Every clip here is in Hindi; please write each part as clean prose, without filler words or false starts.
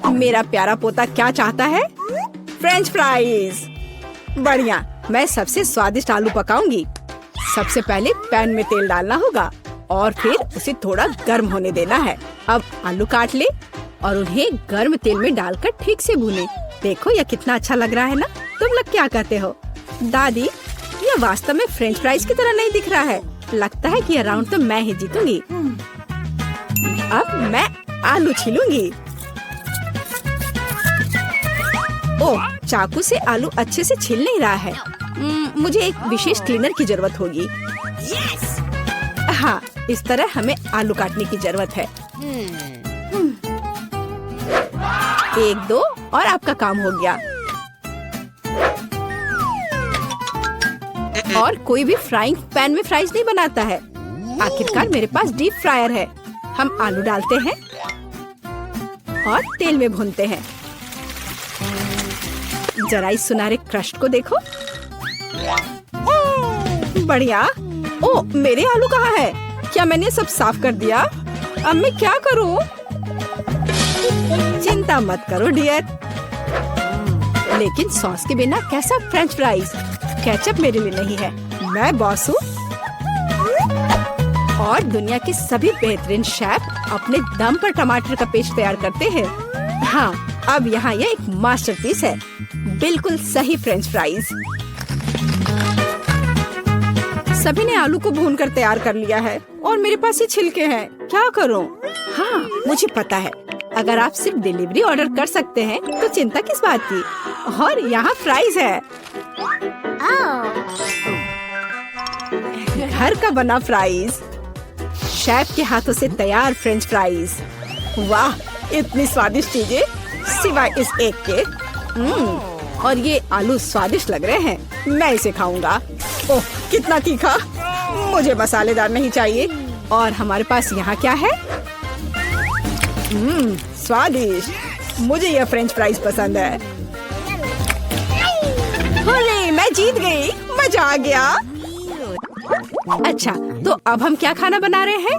मेरा प्यारा पोता क्या चाहता है? French fries. बढ़िया, मैं सबसे स्वादिष्ट आलू पकाऊंगी। सबसे पहले पैन में तेल डालना होगा और फिर उसे थोड़ा गर्म होने देना है। अब आलू काट ले और उन्हें गर्म तेल में डालकर ठीक से भूने। देखो यह कितना अच्छा लग रहा है ना? तुम लोग क्या कहते हो? दादी, यह वास्तव में फ्रेंच फ्राइज की तरह नहीं दिख रहा है। लगता है कि यह राउंड तो मैं ही जीतूंगी। अब मैं आलू छीलूंगी। ओह, चाकू से आलू अच्छे से छिल नहीं रहा है। मुझे एक विशेष क्लीनर की जरूरत होगी। हाँ, इस तरह हमें आलू काटने की जरूरत है। 1, 2 और आपका काम हो गया। और कोई भी फ्राइंग पैन में फ्राइज नहीं बनाता है। आखिरकार मेरे पास डीप फ्रायर है। हम आलू डालते हैं और तेल में भूनते हैं। जरा इस सुनहरे क्रस्ट को देखो। बढ़िया। ओ, मेरे आलू कहाँ है? क्या मैंने सब साफ कर दिया? अब मैं क्या करूं? चिंता मत करो डियर। लेकिन सॉस के बिना कैसा फ्रेंच फ्राइज? केचप मेरे लिए नहीं है, मैं बॉस हूँ। और दुनिया के सभी बेहतरीन शेफ अपने दम पर टमाटर का पेस्ट तैयार करते हैं। हाँ, अब यहाँ यह एक मास्टरपीस है। बिल्कुल सही फ्रेंच फ्राइज। सभी ने आलू को भूनकर तैयार कर लिया है और मेरे पास ये छिलके हैं। क्या करूं? हाँ, मुझे पता है। अगर आप सिर्फ डिलीवरी ऑर्डर कर सकते हैं तो चिंता किस बात की? और यहाँ फ्राइज है। घर का बना फ्राइज, शेफ के हाथों से तैयार फ्रेंच फ्राइज। वाह, इतनी स्वादिष्ट चीजें सिवाय इस एक के। और ये आलू स्वादिष्ट लग रहे हैं। मैं इसे खाऊंगा। ओह, कितना तीखा! मुझे मसालेदार नहीं चाहिए। और हमारे पास यहाँ क्या है? स्वादिष्ट। मुझे यह फ्रेंच फ्राइज पसंद है। होले, मैं जीत गई। मजा आ गया। अच्छा, तो अब हम क्या खाना बना रहे हैं?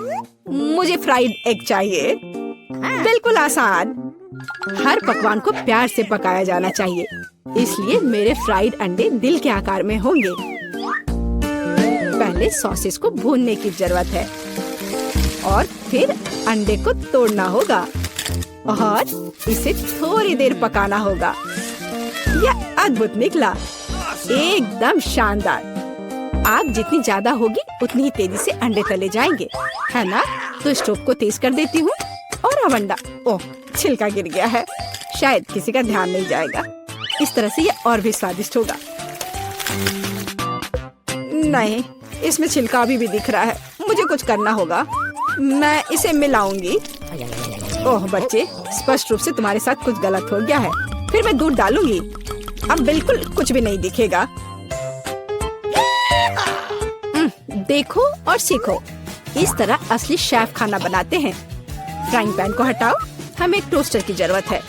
मुझे फ्राइड एग चाहिए। बिल्कुल आसान। हर पकवान को प्यार से पकाया जाना चाहिए, इसलिए मेरे फ्राइड अंडे दिल के आकार में होंगे। पहले सॉसेस को भूनने की जरूरत है और फिर अंडे को तोड़ना होगा और इसे थोड़ी देर पकाना होगा। यह अद्भुत निकला, एकदम शानदार। आग जितनी ज्यादा होगी उतनी ही तेजी से अंडे तले जाएंगे, है ना? तो स्टोव को तेज कर देती हूँ और अब अंडा। ओह, छिलका गिर गया है। शायद किसी का ध्यान नहीं जाएगा। इस तरह से यह और भी स्वादिष्ट होगा। नहीं, इसमें छिलका अभी भी दिख रहा है। मुझे कुछ करना होगा। मैं इसे मिलाऊंगी। ओह बच्चे, स्पष्ट रूप से तुम्हारे साथ कुछ गलत हो गया है। फिर मैं दूध डालूंगी। अब बिल्कुल कुछ भी नहीं दिखेगा। देखो और सीखो। इस तरह असली शेफ खाना बनाते हैं। फ्राइंग पैन को हटाओ। हमें एक टोस्टर की जरूरत है।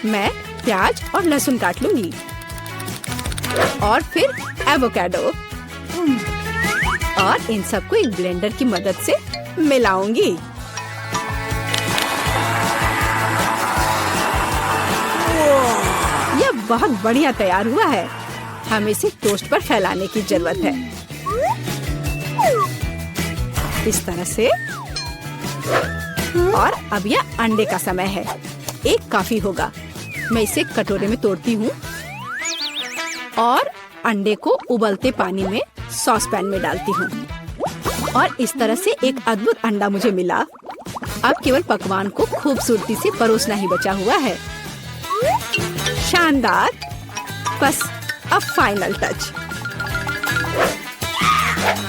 मैं प्याज और लहसुन काट लूंगी और फिर एवोकाडो और इन सबको एक ब्लेंडर की मदद से मिलाऊंगी। यह बहुत बढ़िया तैयार हुआ है। हमें इसे टोस्ट पर फैलाने की जरूरत है। इस तरह से। और अब यह अंडे का समय है। एक काफी होगा। मैं इसे कटोरे में तोड़ती हूँ और अंडे को उबलते पानी में सॉस पैन में डालती हूँ और इस तरह से एक अद्भुत अंडा मुझे मिला। अब केवल पकवान को खूबसूरती से परोसना ही बचा हुआ है। शानदार। बस अब फाइनल टच।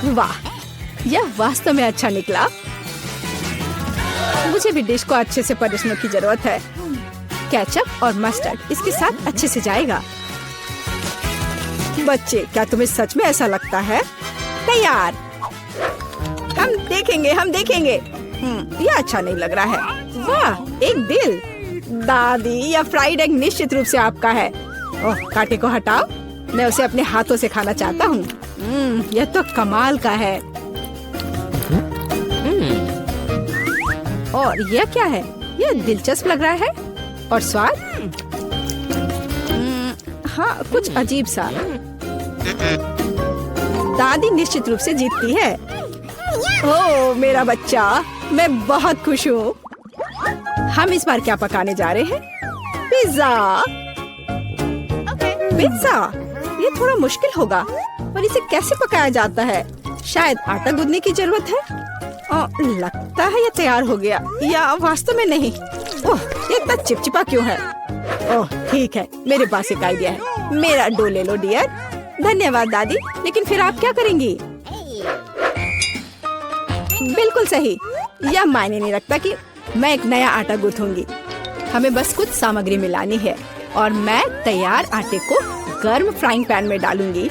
वाह, यह वास्तव में अच्छा निकला। मुझे भी डिश को अच्छे से परोसने की जरूरत है। केचप और मस्टर्ड इसके साथ अच्छे से जाएगा। बच्चे, क्या तुम्हें सच में ऐसा लगता है? तैयार। हम देखेंगे। यह अच्छा नहीं लग रहा है। वाह, एक दिल। दादी, यह फ्राइड एग निश्चित रूप से आपका है। ओह, कांटे को हटाओ। मैं उसे अपने हाथों से खाना चाहता हूँ। यह तो कमाल का है। और यह क्या है? यह दिलचस्प लग रहा है। और स्वाद हाँ कुछ अजीब सा। दादी निश्चित रूप से जीतती है। ओह मेरा बच्चा, मैं बहुत खुश हूँ। हम इस बार क्या पकाने जा रहे हैं? पिज्जा। पिज्जा ये थोड़ा मुश्किल होगा, पर इसे कैसे पकाया जाता है? शायद आटा गूंदने की जरूरत है। लगता है ये तैयार हो गया, या वास्तव में नहीं। ओह ये इतना चिपचिपा क्यों है? ओह ठीक है, मेरे पास एक आइडिया है। मेरा डो ले लो डियर। धन्यवाद दादी, लेकिन फिर आप क्या करेंगी? बिल्कुल सही, यह मायने नहीं रखता कि मैं एक नया आटा गूंथूंगी। हमें बस कुछ सामग्री मिलानी है और मैं तैयार आटे को गर्म फ्राइंग पैन में डालूंगी।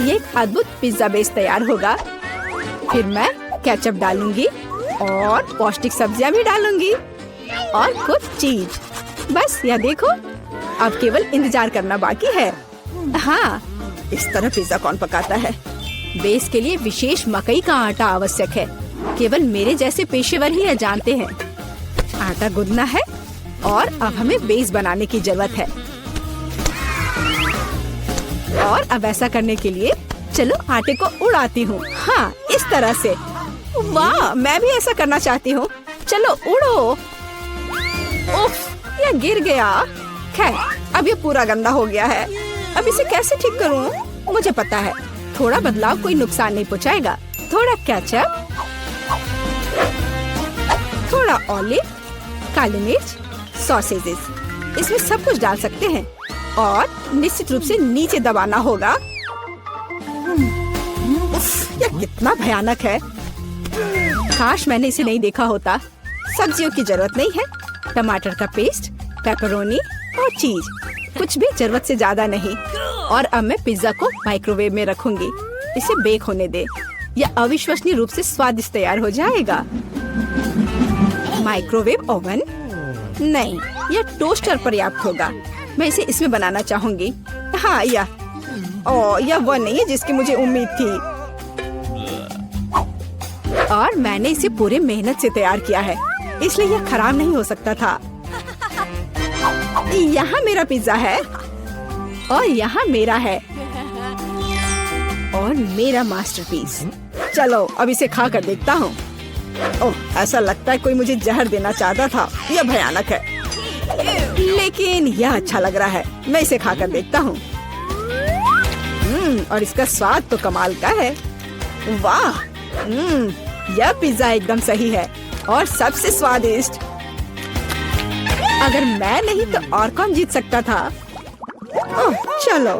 ये एक अद्भुत पिज्जा बेस तैयार होगा। फिर मैं केचप डालूंगी और पौष्टिक सब्जियां भी डालूंगी और कुछ चीज। बस यह देखो, अब केवल इंतजार करना बाकी है। हाँ, इस तरह पिज्जा कौन पकाता है? बेस के लिए विशेष मकई का आटा आवश्यक है। केवल मेरे जैसे पेशेवर ही यह जानते हैं। आटा गूंदना है और अब हमें बेस बनाने की जरूरत है। और अब ऐसा करने के लिए चलो आटे को उड़ाती हूँ। हाँ इस तरह से। वाह, मैं भी ऐसा करना चाहती हूँ। चलो उड़ो। उफ, यह गिर गया। खैर, अब ये पूरा गंदा हो गया है। अब इसे कैसे ठीक करूँ? मुझे पता है, थोड़ा बदलाव कोई नुकसान नहीं पहुँचाएगा। थोड़ा केचप, थोड़ा ऑलिव, काली मिर्च, सॉसेजेस, इसमें सब कुछ डाल सकते हैं और निश्चित रूप से नीचे दबाना होगा। उफ, यह कितना भयानक है। काश मैंने इसे नहीं देखा होता। सब्जियों की जरूरत नहीं है। टमाटर का पेस्ट, पेपरोनी और चीज, कुछ भी जरूरत से ज्यादा नहीं। और अब मैं पिज्जा को माइक्रोवेव में रखूंगी। इसे बेक होने दे। यह अविश्वसनीय रूप से स्वादिष्ट तैयार हो जाएगा। माइक्रोवेव ओवन नहीं, यह टोस्टर पर्याप्त होगा। मैं इसे इसमें बनाना चाहूंगी। हाँ यह वह नहीं है जिसकी मुझे उम्मीद थी। और मैंने इसे पूरे मेहनत से तैयार किया है, इसलिए यह खराब नहीं हो सकता था। यहाँ मेरा पिज्जा है और यहाँ मेरा है और मेरा मास्टरपीस। चलो अब इसे खा कर देखता हूँ। ओह, ऐसा लगता है कोई मुझे जहर देना चाहता था। यह भयानक है, लेकिन यह अच्छा लग रहा है। मैं इसे खा कर देखता हूँ। और इसका स्वाद तो कमाल का है। वाह, यह पिज्जा एकदम सही है और सबसे स्वादिष्ट। अगर मैं नहीं तो और कौन जीत सकता था? ओह, चलो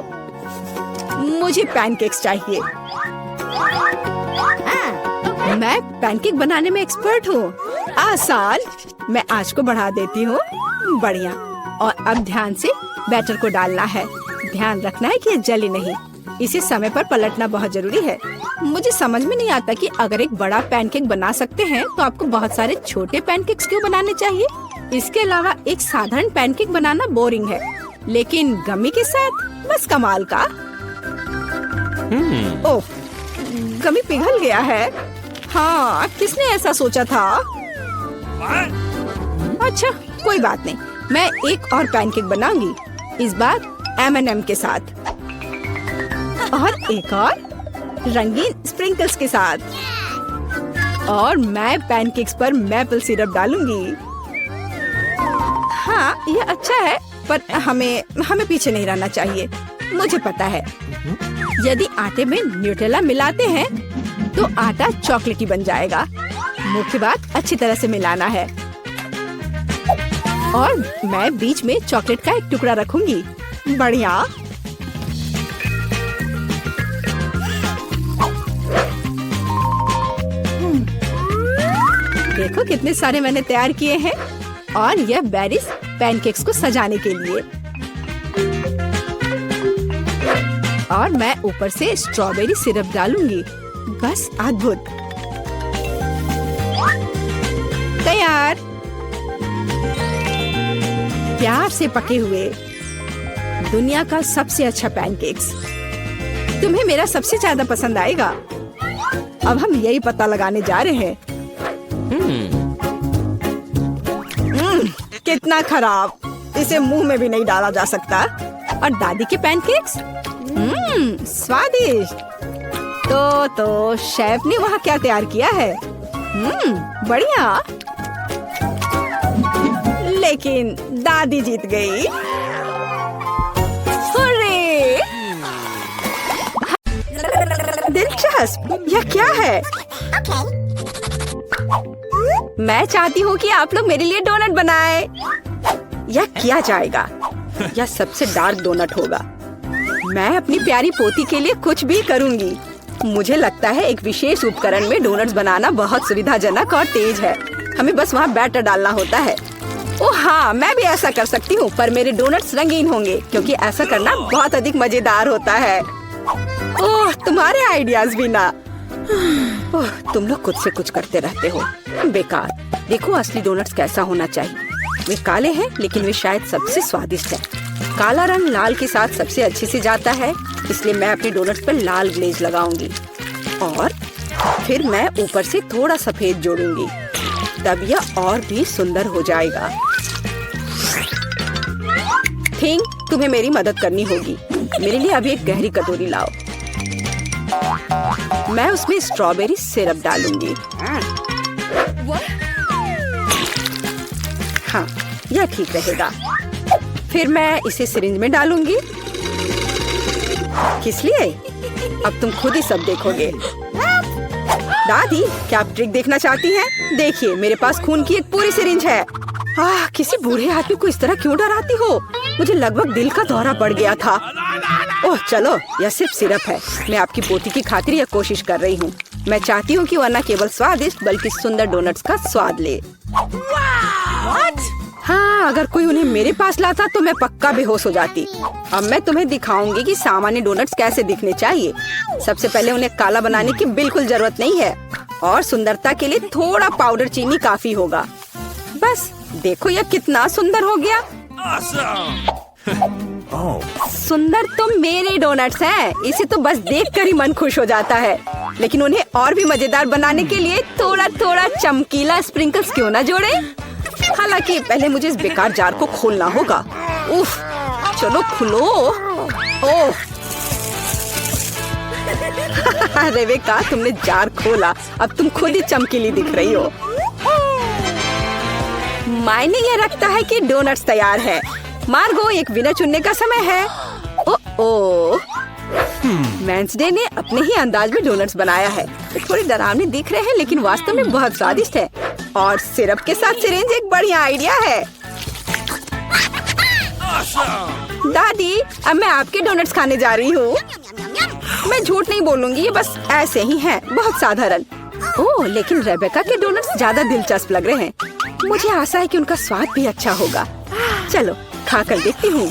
मुझे पैनकेक्स चाहिए। मैं पैनकेक बनाने में एक्सपर्ट हूँ। आसान। मैं आंच को बढ़ा देती हूँ। बढ़िया। और अब ध्यान से बैटर को डालना है। ध्यान रखना है कि ये जले नहीं। इसे समय पर पलटना बहुत जरूरी है। मुझे समझ में नहीं आता कि अगर एक बड़ा पैनकेक बना सकते हैं तो आपको बहुत सारे छोटे पैनकेक्स क्यों बनाने चाहिए? इसके अलावा एक साधारण पैनकेक बनाना बोरिंग है, लेकिन गमी के साथ बस कमाल का। ओह, गमी पिघल गया है। हाँ, किसने ऐसा सोचा था? अच्छा, कोई बात नहीं। मैं एक और पैनकेक बनाऊंगी, इस बार M&M के साथ और एक और रंगीन स्प्रिंकल्स के साथ। और मैं पैनकेक्स पर मैपल सिरप डालूंगी। हाँ, यह अच्छा है, पर हमें पीछे नहीं रहना चाहिए। मुझे पता है, यदि आटे में न्यूटेला मिलाते हैं तो आटा चॉकलेटी बन जाएगा। मुख्य बात अच्छी तरह से मिलाना है। और मैं बीच में चॉकलेट का एक टुकड़ा रखूंगी। बढ़िया। देखो कितने सारे मैंने तैयार किए हैं। और यह बेरीज पैनकेक्स को सजाने के लिए। और मैं ऊपर से स्ट्रॉबेरी सिरप डालूंगी। बस अद्भुत। तैयार। प्यार से पके हुए दुनिया का सबसे अच्छा पैनकेक्स। तुम्हें मेरा सबसे ज्यादा पसंद आएगा। अब हम यही पता लगाने जा रहे हैं। कितना खराब, इसे मुंह में भी नहीं डाला जा सकता। और दादी के पैनकेक्स, स्वादिष्ट। तो शेफ ने वहाँ क्या तैयार किया है? बढ़िया। लेकिन दादी जीत गई। हुर्रे! दिलचस्प, यह क्या है? मैं चाहती हूँ कि आप लोग मेरे लिए डोनट बनाएं। यह किया जाएगा। यह सबसे डार्क डोनट होगा। मैं अपनी प्यारी पोती के लिए कुछ भी करूँगी। मुझे लगता है एक विशेष उपकरण में डोनट्स बनाना बहुत सुविधाजनक और तेज है। हमें बस वहाँ बैटर डालना होता है। ओह हाँ, मैं भी ऐसा कर सकती हूँ, पर मेरे डोनट्स रंगीन होंगे क्योंकि ऐसा करना बहुत अधिक मजेदार होता है। ओह, तुम्हारे आइडियाज भी ना। ओह, तुम लोग खुद से कुछ करते रहते हो। बेकार। देखो असली डोनट्स कैसा होना चाहिए। वे काले हैं, लेकिन वे शायद सबसे स्वादिष्ट है। काला रंग लाल के साथ सबसे अच्छे से जाता है, इसलिए मैं अपने डोनट्स पर लाल ग्लेज लगाऊंगी और फिर मैं ऊपर से थोड़ा सफेद जोड़ूंगी, तब यह और भी सुंदर हो जाएगा। थिंग, तुम्हें मेरी मदद करनी होगी। मेरे लिए अभी एक गहरी कटोरी लाओ। मैं उसमें स्ट्रॉबेरी सिरप डालूंगी। हाँ, यह ठीक रहेगा। फिर मैं इसे सिरिंज में डालूंगी। किस लिए? अब तुम खुद ही सब देखोगे। दादी, क्या आप ट्रिक देखना चाहती हैं? देखिए, मेरे पास खून की एक पूरी सिरिंज है। किसी बूढ़े आदमी को इस तरह क्यों डराती हो? मुझे लगभग दिल का दौरा पड़ गया था। ओह चलो, यह सिर्फ सिरप है। मैं आपकी पोती की खातिर यह कोशिश कर रही हूँ। मैं चाहती हूँ कि वह न केवल स्वादिष्ट बल्कि सुंदर डोनट्स का स्वाद ले। हाँ, अगर कोई उन्हें मेरे पास लाता तो मैं पक्का बेहोश हो जाती। अब मैं तुम्हें दिखाऊंगी कि सामान्य डोनट्स कैसे दिखने चाहिए। सबसे पहले उन्हें काला बनाने की बिल्कुल जरूरत नहीं है और सुंदरता के लिए थोड़ा पाउडर चीनी काफी होगा। बस देखो, यह कितना सुंदर हो गया। सुंदर तो मेरे डोनट्स हैं। इसे तो बस देखकर ही मन खुश हो जाता है। लेकिन उन्हें और भी मजेदार बनाने के लिए थोड़ा थोड़ा चमकीला स्प्रिंकल्स क्यों ना जोड़े? हालांकि पहले मुझे इस बेकार जार को खोलना होगा। उफ, चलो खुलो। ओह, रेबेका, तुमने जार खोला। अब तुम खुद ही चमकीली दिख रही हो। मायने यह रखता है कि डोनट्स तैयार है। मार्गो, एक विनर चुनने का समय है। ओह, वेंसडे ने अपने ही अंदाज में डोनट्स बनाया है। ये थोड़ी डरावनी दिख रहे हैं, लेकिन वास्तव में बहुत स्वादिष्ट है। और सिरप के साथ सिरिंज एक बढ़िया आइडिया है। दादी, अब मैं आपके डोनट्स खाने जा रही हूँ। मैं झूठ नहीं बोलूंगी, ये बस ऐसे ही हैं, बहुत साधारण। ओह, लेकिन रेबेका के डोनट्स ज्यादा दिलचस्प लग रहे हैं। मुझे आशा है कि उनका स्वाद भी अच्छा होगा। चलो खाकर देखती हूँ।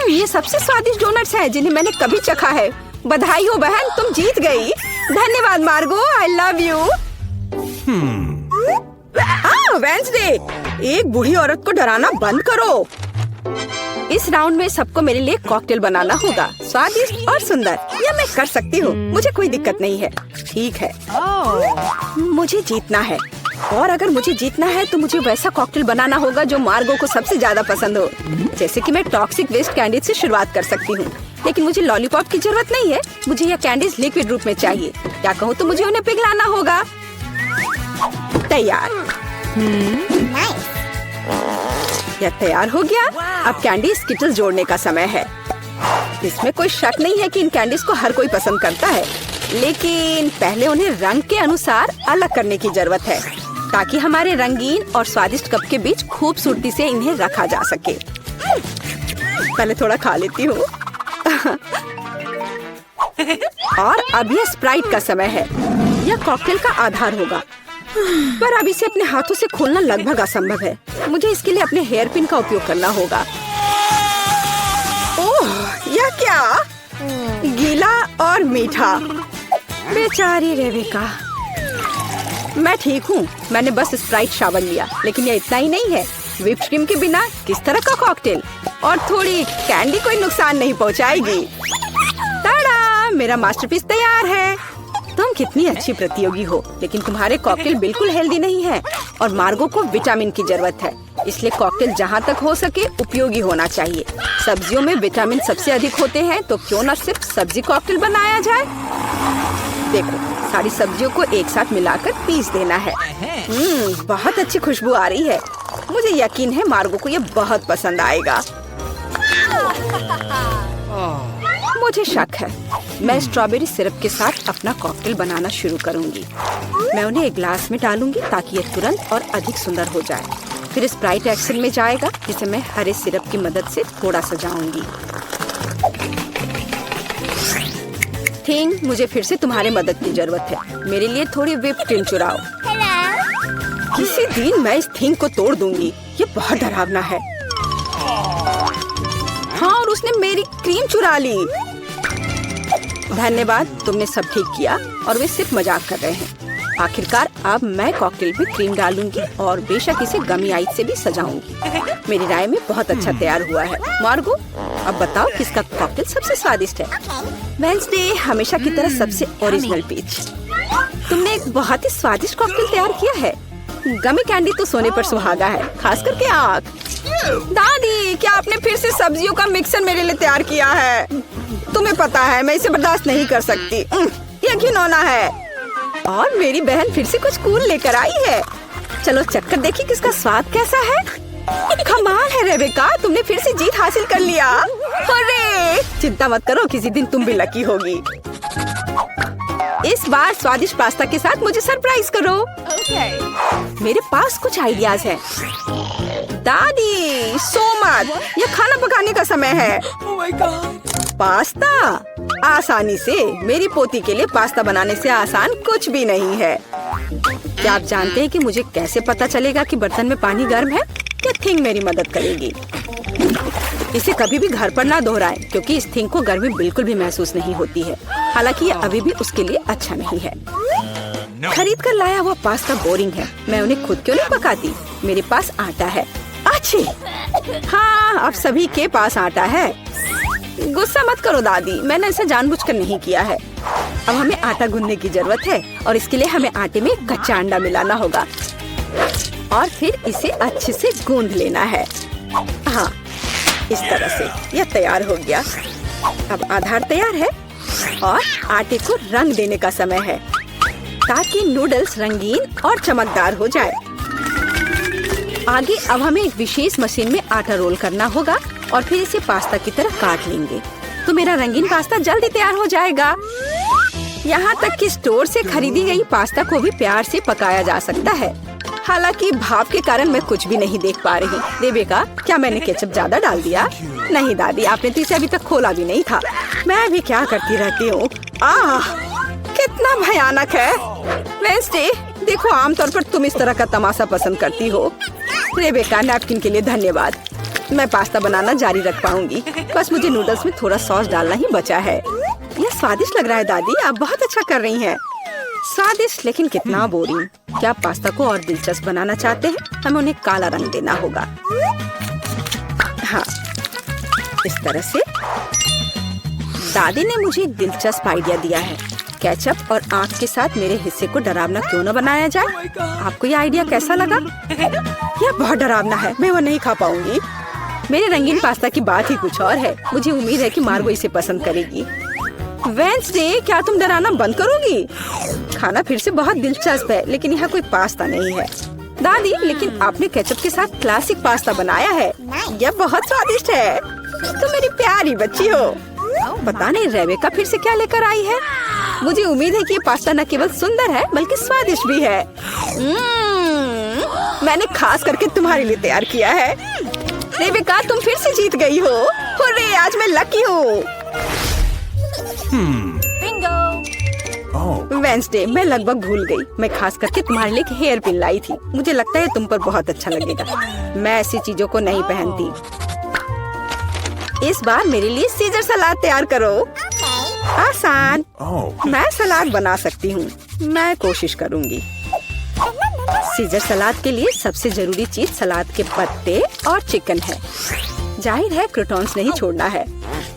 ये सबसे स्वादिष्ट डोनट्स हैं जिन्हें मैंने कभी चखा है। बधाई हो बहन, तुम जीत गई। धन्यवाद मार्गो, आई लव यू। वेंसडे, एक बूढ़ी औरत को डराना बंद करो। इस राउंड में सबको मेरे लिए कॉकटेल बनाना होगा, स्वादिष्ट और सुंदर। यह मैं कर सकती हूँ, मुझे कोई दिक्कत नहीं है। ठीक है, मुझे जीतना है। और अगर मुझे जीतना है तो मुझे वैसा कॉकटेल बनाना होगा जो मार्गो को सबसे ज्यादा पसंद हो। जैसे कि मैं टॉक्सिक वेस्ट कैंडीज से शुरुआत कर सकती हूँ, लेकिन मुझे लॉलीपॉप की जरूरत नहीं है। मुझे यह कैंडीज लिक्विड रूप में चाहिए। क्या कहूँ तो मुझे उन्हें पिघलाना होगा। तैयार। यह तैयार हो गया। अब कैंडी स्किटल्स जोड़ने का समय है। इसमें कोई शक नहीं है कि इन कैंडीज को हर कोई पसंद करता है, लेकिन पहले उन्हें रंग के अनुसार अलग करने की जरूरत है ताकि हमारे रंगीन और स्वादिष्ट कप के बीच खूबसूरती से इन्हें रखा जा सके। पहले थोड़ा खा लेती हूँ। और अब यह स्प्राइट का समय है। यह कॉकटेल का आधार होगा, पर अब इसे अपने हाथों से खोलना लगभग असंभव है। मुझे इसके लिए अपने हेयर पिन का उपयोग करना होगा। ओह, यह क्या? गीला और मीठा। बेचारी रेबेका। मैं ठीक हूँ, मैंने बस स्प्राइट शावर लिया, लेकिन यह इतना ही नहीं है। व्हिप्ड क्रीम के बिना किस तरह का कॉकटेल? और थोड़ी कैंडी कोई नुकसान नहीं पहुँचाएगी। ताड़ा, मेरा मास्टरपीस तैयार है। तुम कितनी अच्छी प्रतियोगी हो, लेकिन तुम्हारे कॉकटेल बिल्कुल हेल्दी नहीं है और मार्गो को विटामिन की जरूरत है। इसलिए कॉकटेल जहाँ तक हो सके उपयोगी होना चाहिए। सब्जियों में विटामिन सबसे अधिक होते हैं, तो क्यों न सिर्फ सब्जी कॉकटेल बनाया जाए। देखो, सारी सब्जियों को एक साथ मिलाकर पीस देना है। बहुत अच्छी खुशबू आ रही है। मुझे यकीन है मार्गो को ये बहुत पसंद आएगा। मुझे शक है। मैं स्ट्रॉबेरी सिरप के साथ अपना कॉकटेल बनाना शुरू करूंगी। मैं उन्हें एक ग्लास में डालूंगी ताकि ये तुरंत और अधिक सुंदर हो जाए। फिर स्प्राइट एक्शन में जाएगा, जिसे मैं हरे सिरप की मदद से थोड़ा सजाऊंगी। थिंग, मुझे फिर से तुम्हारी मदद की जरूरत है। मेरे लिए थोड़ी व्हिप क्रीम चुराओ। किसी दिन मैं इस थिंग को तोड़ दूंगी। ये बहुत डरावना है। हाँ, और उसने मेरी क्रीम चुरा ली। धन्यवाद, तुमने सब ठीक किया। और वे सिर्फ मजाक कर रहे हैं। आखिरकार अब मैं कॉकटेल में क्रीम डालूंगी और बेशक इसे गमी आइस से भी सजाऊंगी। मेरी राय में बहुत अच्छा तैयार हुआ है। मार्गो, अब बताओ किसका कॉकटेल सबसे स्वादिष्ट है? वेडनेसडे हमेशा की तरह सबसे ओरिजिनल पीच। तुमने एक बहुत ही स्वादिष्ट कॉकटेल तैयार किया है। गमी कैंडी तो सोने पर सुहागा है, खास करके आँख। दादी, क्या आपने फिर से सब्जियों का मिक्सर मेरे लिए तैयार किया है? तुम्हें पता है मैं इसे बर्दाश्त नहीं कर सकती। ये घिनौना है। और मेरी बहन फिर से कुछ कूल लेकर आई है। चलो चक्कर देखिए किसका स्वाद कैसा है। कमाल है रेबेका, तुमने फिर से जीत हासिल कर लिया। अरे चिंता मत करो, किसी दिन तुम भी लकी होगी। इस बार स्वादिष्ट पास्ता के साथ मुझे सरप्राइज करो। मेरे पास कुछ आइडियाज हैं। दादी, सो मत, ये खाना पकाने का समय है। पास्ता आसानी से। मेरी पोती के लिए पास्ता बनाने से आसान कुछ भी नहीं है। क्या आप जानते हैं कि मुझे कैसे पता चलेगा कि बर्तन में पानी गर्म है? ये थिंग मेरी मदद करेगी। इसे कभी भी घर पर ना दोहराएं, क्योंकि इस थिंग को गर्मी बिल्कुल भी महसूस नहीं होती है। हालांकि ये अभी भी उसके लिए अच्छा नहीं है। खरीद कर लाया हुआ पास्ता बोरिंग है। मैं उन्हें खुद क्यों नहीं पकाती? मेरे पास आटा है। अच्छी, हाँ, अब सभी के पास आटा है। गुस्सा मत करो दादी, मैंने ऐसा जानबूझकर नहीं किया है। अब हमें आटा गूंदने की जरूरत है और इसके लिए हमें आटे में कच्चा अंडा मिलाना होगा और फिर इसे अच्छे से गूंद लेना है। हाँ, इस तरह से यह तैयार हो गया। अब आधार तैयार है और आटे को रंग देने का समय है ताकि नूडल्स रंगीन और चमकदार हो जाए। आगे अब हमें एक विशेष मशीन में आटा रोल करना होगा और फिर इसे पास्ता की तरह काट लेंगे, तो मेरा रंगीन पास्ता जल्दी तैयार हो जाएगा। यहाँ तक कि स्टोर से खरीदी गई पास्ता को भी प्यार से पकाया जा सकता है। हालांकि भाप के कारण मैं कुछ भी नहीं देख पा रही। रेबेका, क्या मैंने केचप ज्यादा डाल दिया? नहीं दादी, आपने तो इसे अभी तक खोला भी नहीं था। मैं भी क्या करती रहती हूँ। कितना भयानक है। वेडनेसडे, देखो, आमतौर पर तुम इस तरह का तमाशा पसंद करती हो। रेबेका, नैपकिन के लिए धन्यवाद। मैं पास्ता बनाना जारी रख पाऊंगी। बस मुझे नूडल्स में थोड़ा सॉस डालना ही बचा है। यह स्वादिष्ट लग रहा है दादी, आप बहुत अच्छा कर रही हैं। स्वादिष्ट, लेकिन कितना बोरिंग। क्या आप पास्ता को और दिलचस्प बनाना चाहते हैं? हमें उन्हें काला रंग देना होगा। हाँ, इस तरह से। दादी ने मुझे एक दिलचस्प आइडिया दिया है। केचप और आँख के साथ मेरे हिस्से को डरावना क्यों न बनाया जाए? आपको ये आइडिया कैसा लगा? यह बहुत डरावना है, मैं वो नहीं खा पाऊंगी। मेरे रंगीन पास्ता की बात ही कुछ और है। मुझे उम्मीद है कि मार्गो इसे पसंद करेगी। वेडनेसडे, क्या तुम डराना बंद करोगी? खाना फिर से बहुत दिलचस्प है, लेकिन यहाँ कोई पास्ता नहीं है। दादी, लेकिन आपने केचप के साथ क्लासिक पास्ता बनाया है। यह बहुत स्वादिष्ट है। तुम मेरी प्यारी बच्ची हो। पता नहीं रेबेका फिर से क्या लेकर आई है। मुझे उम्मीद है कि ये पास्ता न केवल सुंदर है बल्कि स्वादिष्ट भी है। मैंने खास करके तुम्हारे लिए तैयार किया है। रेबेका, तुम फिर से जीत गई हो। हुर्रे, आज मैं लकी हूँ। वेडनेसडे, मैं लगभग भूल गई। मैं खास करके तुम्हारे लिए एक हेयर पिन लाई थी। मुझे लगता है तुम पर बहुत अच्छा लगेगा। मैं ऐसी चीजों को नहीं पहनती। इस बार मेरे लिए सीजर सलाद तैयार करो। आसान। मैं सलाद बना सकती हूँ। मैं कोशिश करूँगी। सीजर सलाद के लिए सबसे जरूरी चीज सलाद के पत्ते और चिकन है। जाहिर है क्रूटॉन्स नहीं छोड़ना है,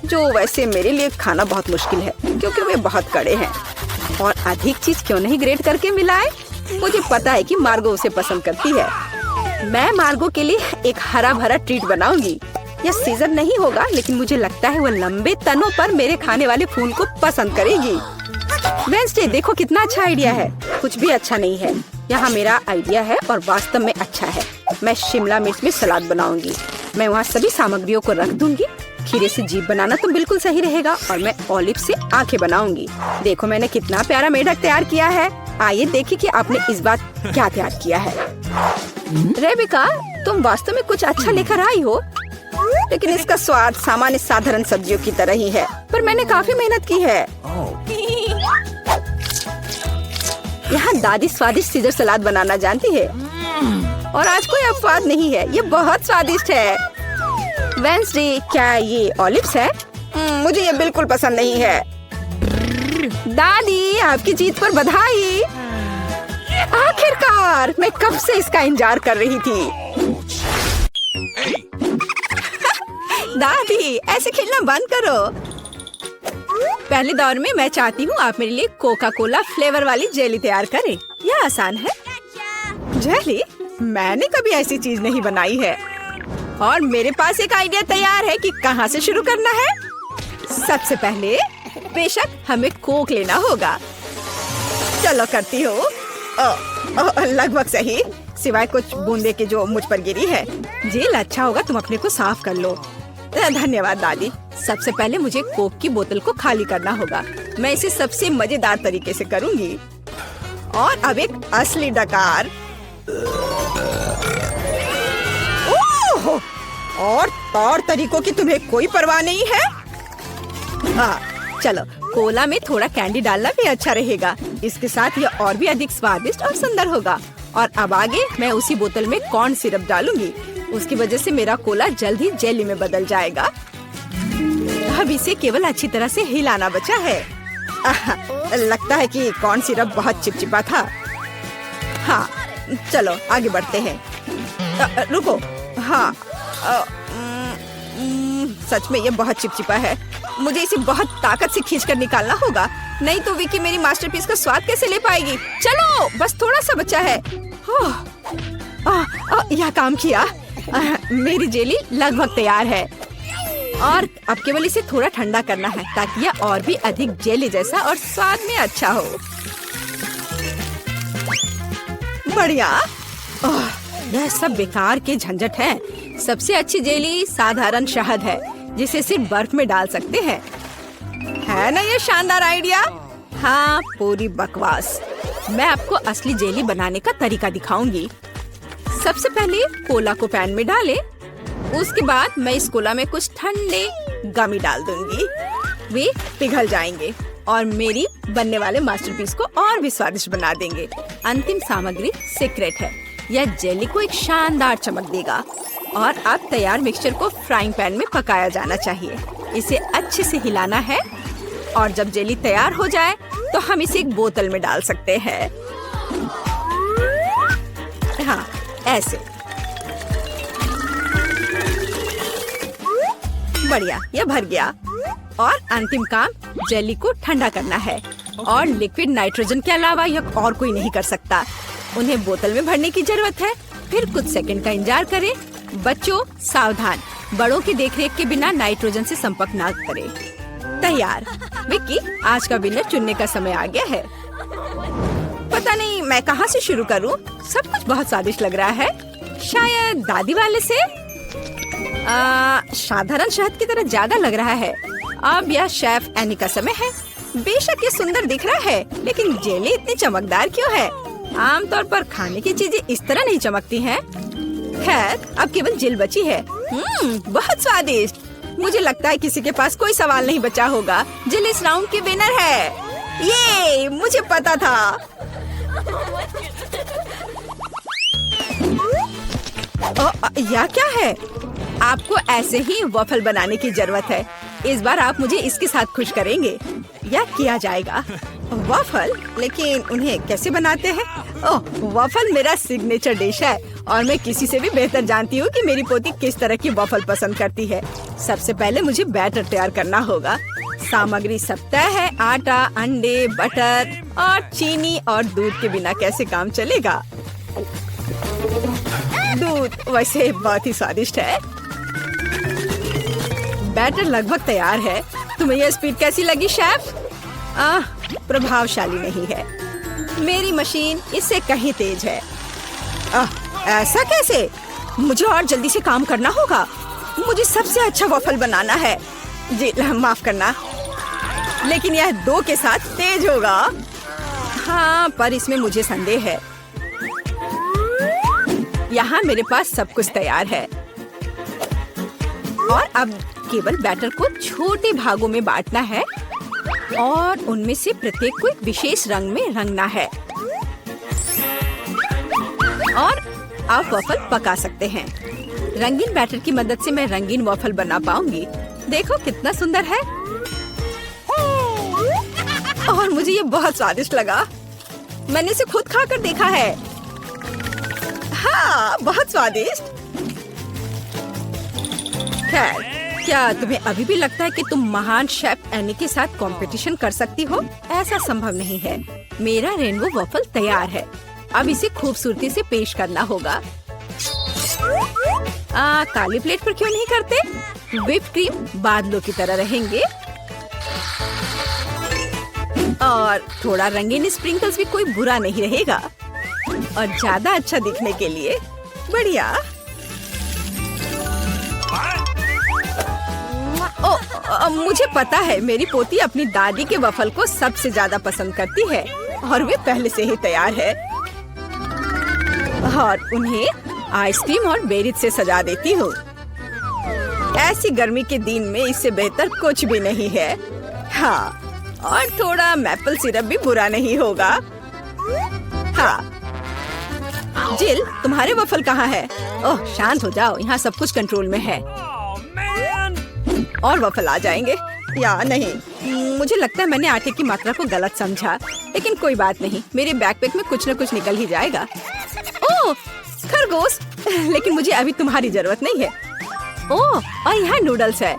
जो वैसे मेरे लिए खाना बहुत मुश्किल है क्योंकि वे बहुत कड़े हैं। और अधिक चीज क्यों नहीं ग्रेट करके मिलाए? मुझे पता है कि मार्गो उसे पसंद करती है। मैं मार्गो के लिए एक हरा भरा ट्रीट बनाऊंगी। यह सीजन नहीं होगा, लेकिन मुझे लगता है वो लंबे तनों पर मेरे खाने वाले फूल को पसंद करेगी। वेंसडे, देखो कितना अच्छा आइडिया है। कुछ भी अच्छा नहीं है, यहाँ मेरा आइडिया है और वास्तव में अच्छा है। मैं शिमला मिर्च में सलाद बनाऊंगी। मैं वहाँ सभी सामग्रियों को रख दूंगी। खीरे से जीभ बनाना तो बिल्कुल सही रहेगा और मैं ऑलिव से आंखें बनाऊंगी। देखो मैंने कितना प्यारा मेढक तैयार किया है। आइए देखिए कि आपने इस बार क्या तैयार किया है। रेबिका, तुम वास्तव में कुछ अच्छा लेकर आई हो, लेकिन इसका स्वाद सामान्य साधारण सब्जियों की तरह ही है। पर मैंने काफी मेहनत की है। यहाँ दादी स्वादिष्ट सीजर सलाद बनाना जानती है और आज कोई अपवाद नहीं है। ये बहुत स्वादिष्ट है। वेंसडे, क्या ये ऑलिव्स है? मुझे ये बिल्कुल पसंद नहीं है। दादी, आपकी जीत पर बधाई। आखिरकार, मैं कब से इसका इंतजार कर रही थी। दादी, ऐसे खेलना बंद करो। पहले दौर में मैं चाहती हूँ आप मेरे लिए कोका कोला फ्लेवर वाली जेली तैयार करें। यह आसान है। जेली? मैंने कभी ऐसी चीज नहीं बनाई है और मेरे पास एक आइडिया तैयार है कि कहाँ से शुरू करना है। सबसे पहले बेशक हमें कोक लेना होगा। चलो करती हूँ। लगभग सही, सिवाय कुछ बूंदे के जो मुझ पर गिरी है। जेल अच्छा होगा, तुम अपने को साफ कर लो। धन्यवाद दादी। सबसे पहले मुझे कोक की बोतल को खाली करना होगा। मैं इसे सबसे मजेदार तरीके से करूंगी। और अब एक असली डकार। ओह! और तौर तरीकों की तुम्हें कोई परवाह नहीं है। हाँ, चलो कोला में थोड़ा कैंडी डालना भी अच्छा रहेगा। इसके साथ यह और भी अधिक स्वादिष्ट और सुंदर होगा। और अब आगे मैं उसी बोतल में कॉर्न सिरप डालूंगी। उसकी वजह से मेरा कोला जल्द ही जेली में बदल जाएगा। अब इसे केवल अच्छी तरह से हिलाना बचा है। लगता है कि कॉर्न सिरप बहुत चिपचिपा था। हाँ, चलो आगे बढ़ते हैं। रुको, हाँ, सच में ये बहुत चिपचिपा है। मुझे इसे बहुत ताकत से खींचकर निकालना होगा, नहीं तो विकी मेरी मास्टरपीस का स्वाद कैसे ले पाएगी। चलो, बस थोड़ा सा बचा है। यह काम किया। मेरी जेली लगभग तैयार है और अब केवल इसे थोड़ा ठंडा करना है ताकि यह और भी अधिक जेली जैसा और स्वाद में अच्छा हो। बढ़िया। यह सब बेकार के झंझट है। सबसे अच्छी जेली साधारण शहद है जिसे सिर्फ बर्फ में डाल सकते हैं। है ना ये शानदार आइडिया? हाँ, पूरी बकवास। मैं आपको असली जेली बनाने का तरीका दिखाऊंगी। सबसे पहले कोला को पैन में डालें। उसके बाद मैं इस कोला में कुछ ठंडे गमी डाल दूंगी। वे पिघल जाएंगे और मेरी बनने वाले मास्टरपीस को और भी स्वादिष्ट बना देंगे। अंतिम सामग्री सीक्रेट है। यह जेली को एक शानदार चमक देगा। और अब तैयार मिक्सचर को फ्राइंग पैन में पकाया जाना चाहिए। इसे अच्छे से हिलाना है और जब जेली तैयार हो जाए तो हम इसे एक बोतल में डाल सकते हैं। हाँ, ऐसे। बढ़िया, यह भर गया। और अंतिम काम जेली को ठंडा करना है और लिक्विड नाइट्रोजन के अलावा यह और कोई नहीं कर सकता। उन्हें बोतल में भरने की जरूरत है। फिर कुछ सेकंड का इंतजार करें। बच्चों सावधान, बड़ों की देखरेख के बिना नाइट्रोजन से संपर्क न करें। तैयार। विक्की, आज का विनर चुनने का समय आ गया है। पता नहीं मैं कहाँ से शुरू करूँ। सब कुछ बहुत स्वादिष्ट लग रहा है। शायद दादी वाले से। साधारण शहद की तरह ज्यादा लग रहा है। अब यह शेफ एनी का समय है। बेशक ये सुंदर दिख रहा है, लेकिन जेली इतनी चमकदार क्यों है? आमतौर पर खाने की चीजें इस तरह नहीं चमकती हैं। खैर, अब केवल जेल बची है। बहुत स्वादिष्ट। मुझे लगता है किसी के पास कोई सवाल नहीं बचा होगा। जेल इस राउंड की विनर है। ये मुझे पता था। यह क्या है? आपको ऐसे ही वफल बनाने की जरूरत है। इस बार आप मुझे इसके साथ खुश करेंगे। यह किया जाएगा। वफल? लेकिन उन्हें कैसे बनाते हैं? ओह, वफल मेरा सिग्नेचर डिश है और मैं किसी से भी बेहतर जानती हूँ कि मेरी पोती किस तरह की वफल पसंद करती है। सबसे पहले मुझे बैटर तैयार करना होगा। सामग्री सब तय है। आटा, अंडे, बटर और चीनी और दूध के बिना कैसे काम चलेगा। दूध वैसे बहुत ही स्वादिष्ट है। बैटर लगभग तैयार है। तुम्हें यह स्पीड कैसी लगी शेफ? प्रभावशाली नहीं है। मेरी मशीन इससे कहीं तेज है। ऐसा कैसे? मुझे और जल्दी से काम करना होगा। मुझे सबसे अच्छा वॉफल बनाना है। जी माफ करना, लेकिन यह 2 के साथ तेज होगा। हाँ, पर इसमें मुझे संदेह है। यहाँ मेरे पास सब कुछ तैयार है और अब केवल बैटर को छोटे भागों में बांटना है और उनमें से प्रत्येक को एक विशेष रंग में रंगना है और आप वॉफल पका सकते हैं। रंगीन बैटर की मदद से मैं रंगीन वॉफल बना पाऊंगी। देखो कितना सुंदर है और मुझे ये बहुत स्वादिष्ट लगा। मैंने इसे खुद खाकर देखा है। हाँ, बहुत स्वादिष्ट। खैर, क्या तुम्हें अभी भी लगता है कि तुम महान शेफ एनी के साथ कंपटीशन कर सकती हो? ऐसा संभव नहीं है। मेरा रेनबो वॉफल तैयार है। अब इसे खूबसूरती से पेश करना होगा। काली प्लेट पर क्यों नहीं करते? व्हिप क्रीम बादलों की तरह रहेंगे और थोड़ा रंगीन स्प्रिंकल्स भी कोई बुरा नहीं रहेगा और ज्यादा अच्छा दिखने के लिए बढ़िया। मुझे पता है मेरी पोती अपनी दादी के वफल को सबसे ज्यादा पसंद करती है और वे पहले से ही तैयार है और उन्हें आइसक्रीम और बेरीज से सजा देती हूँ। ऐसी गर्मी के दिन में इससे बेहतर कुछ भी नहीं है। हाँ, और थोड़ा मैपल सिरप भी बुरा नहीं होगा। हाँ, जिल, तुम्हारे वफल कहाँ है? ओह, शांत हो जाओ, यहाँ सब कुछ कंट्रोल में है। और वफल आ जाएंगे या नहीं? मुझे लगता है मैंने आटे की मात्रा को गलत समझा, लेकिन कोई बात नहीं, मेरे बैकपैक में कुछ न कुछ निकल ही जाएगा। ओह, खरगोश, लेकिन मुझे अभी तुम्हारी जरूरत नहीं है। ओह, और यहाँ नूडल्स है।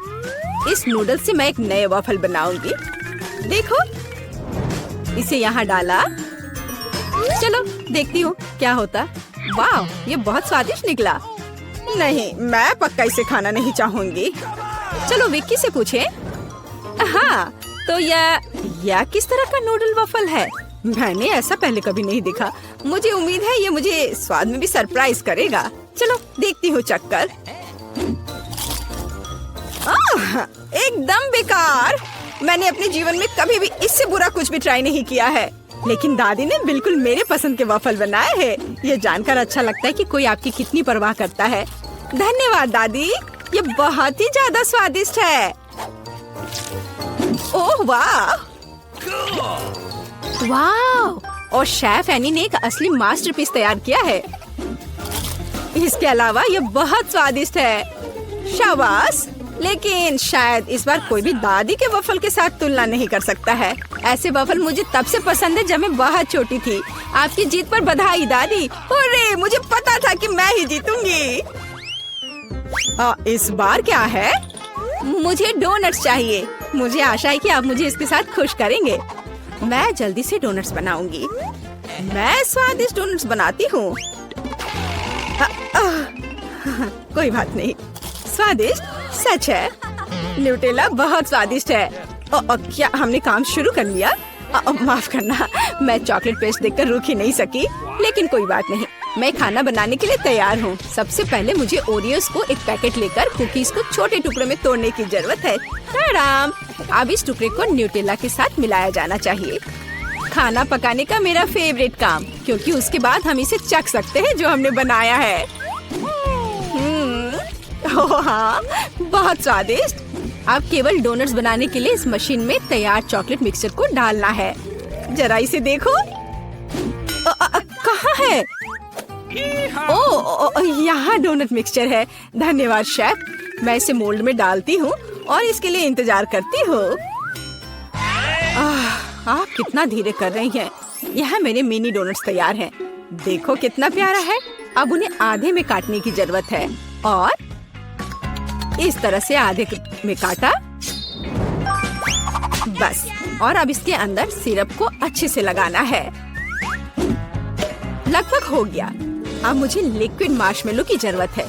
इस नूडल्स से मैं एक नए वफल बनाऊंगी। देखो, इसे यहाँ डाला। चलो देखती हूँ क्या होता। वाह, ये बहुत स्वादिष्ट निकला। नहीं, मैं पक्का इसे खाना नहीं चाहूंगी। चलो विक्की से पूछें। हाँ, तो यह किस तरह का नूडल वफल है? मैंने ऐसा पहले कभी नहीं देखा। मुझे उम्मीद है ये मुझे स्वाद में भी सरप्राइज करेगा। चलो देखती हूँ चक्कर। एकदम बेकार। मैंने अपने जीवन में कभी भी इससे बुरा कुछ भी ट्राई नहीं किया है, लेकिन दादी ने बिल्कुल मेरे पसंद के वफल बनाए हैं। ये जानकर अच्छा लगता है कि कोई आपकी कितनी परवाह करता है। धन्यवाद दादी, ये बहुत ही ज्यादा स्वादिष्ट है। ओह वाह, वाह! और शेफ एनी ने एक असली मास्टरपीस तैयार किया है। इसके अलावा ये बहुत स्वादिष्ट है। शाबाश, लेकिन शायद इस बार कोई भी दादी के वफल के साथ तुलना नहीं कर सकता है। ऐसे वफल मुझे तब से पसंद है जब मैं बहुत छोटी थी। आपकी जीत पर बधाई दादी। अरे, मुझे पता था कि मैं ही जीतूंगी। इस बार क्या है? मुझे डोनट्स चाहिए। मुझे आशा है कि आप मुझे इसके साथ खुश करेंगे। मैं जल्दी से डोनट्स बनाऊंगी। मैं स्वादिष्ट डोनट्स बनाती हूँ। कोई बात नहीं, स्वादिष्ट सच है। न्यूटेला बहुत स्वादिष्ट है। क्या हमने काम शुरू कर लिया? माफ करना, मैं चॉकलेट पेस्ट देखकर रुक ही नहीं सकी, लेकिन कोई बात नहीं, मैं खाना बनाने के लिए तैयार हूँ। सबसे पहले मुझे ओरियोस को एक पैकेट लेकर कुकीज को छोटे टुकड़ों में तोड़ने की जरूरत है। आराम। अब इस टुकड़े को न्यूटेला के साथ मिलाया जाना चाहिए। खाना पकाने का मेरा फेवरेट काम, क्योंकि उसके बाद हम इसे चख सकते हैं जो हमने बनाया है। ओह हाँ, बहुत स्वादिष्ट। अब केवल डोनट्स बनाने के लिए इस मशीन में तैयार चॉकलेट मिक्सचर को डालना है। जरा इसे देखो। कहाँ है? ओह, यहाँ डोनट मिक्सचर है। धन्यवाद शेफ। मैं इसे मोल्ड में डालती हूँ और इसके लिए इंतजार करती हूँ। आप कितना धीरे कर रही हैं। यहाँ मेरे मिनी डोनट्स तैयार हैं। देखो कितना प्यारा है। अब उन्हें आधे में काटने की जरूरत है और इस तरह से आधे में काटा। बस, और अब इसके अंदर सिरप को अच्छे से लगाना है। लगभग हो गया। अब मुझे लिक्विड मार्शमेलो की जरूरत है,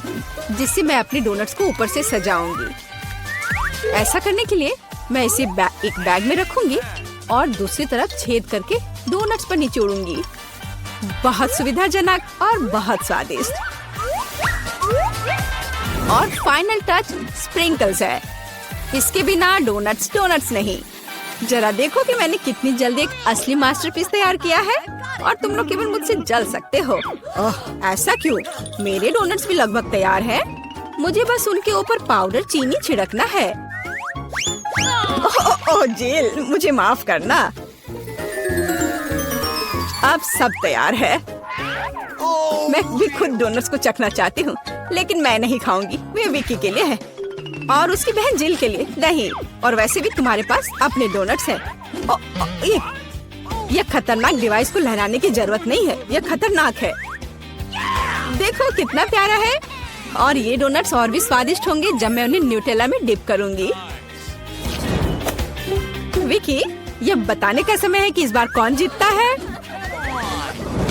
जिससे मैं अपने डोनट्स को ऊपर से सजाऊंगी। ऐसा करने के लिए मैं इसे एक बैग में रखूंगी और दूसरी तरफ छेद करके डोनट्स पर निचोड़ूंगी। बहुत सुविधाजनक और बहुत स्वादिष्ट। और फाइनल टच स्प्रिंकल्स है। इसके बिना डोनट्स नहीं। जरा देखो कि मैंने कितनी जल्दी एक असली मास्टरपीस तैयार किया है, और तुम लोग केवल मुझसे जल सकते हो। ओह, ऐसा क्यों? मेरे डोनट्स भी लगभग तैयार हैं। मुझे बस उनके ऊपर पाउडर चीनी छिड़कना है। ओह जिल, मुझे माफ करना। अब सब तैयार है। मैं भी खुद डोनट्स को चखना चाहती हूँ, लेकिन मैं नहीं खाऊंगी। वे विकी के लिए है और उसकी बहन जिल के लिए नहीं। और वैसे भी तुम्हारे पास अपने डोनट्स हैं। यह खतरनाक डिवाइस को लहराने की जरूरत नहीं है। यह खतरनाक है। देखो कितना प्यारा है। और ये डोनट्स और भी स्वादिष्ट होंगे जब मैं उन्हें न्यूटेला में डिप करूंगी। विकी, यह बताने का समय है कि इस बार कौन जीतता है।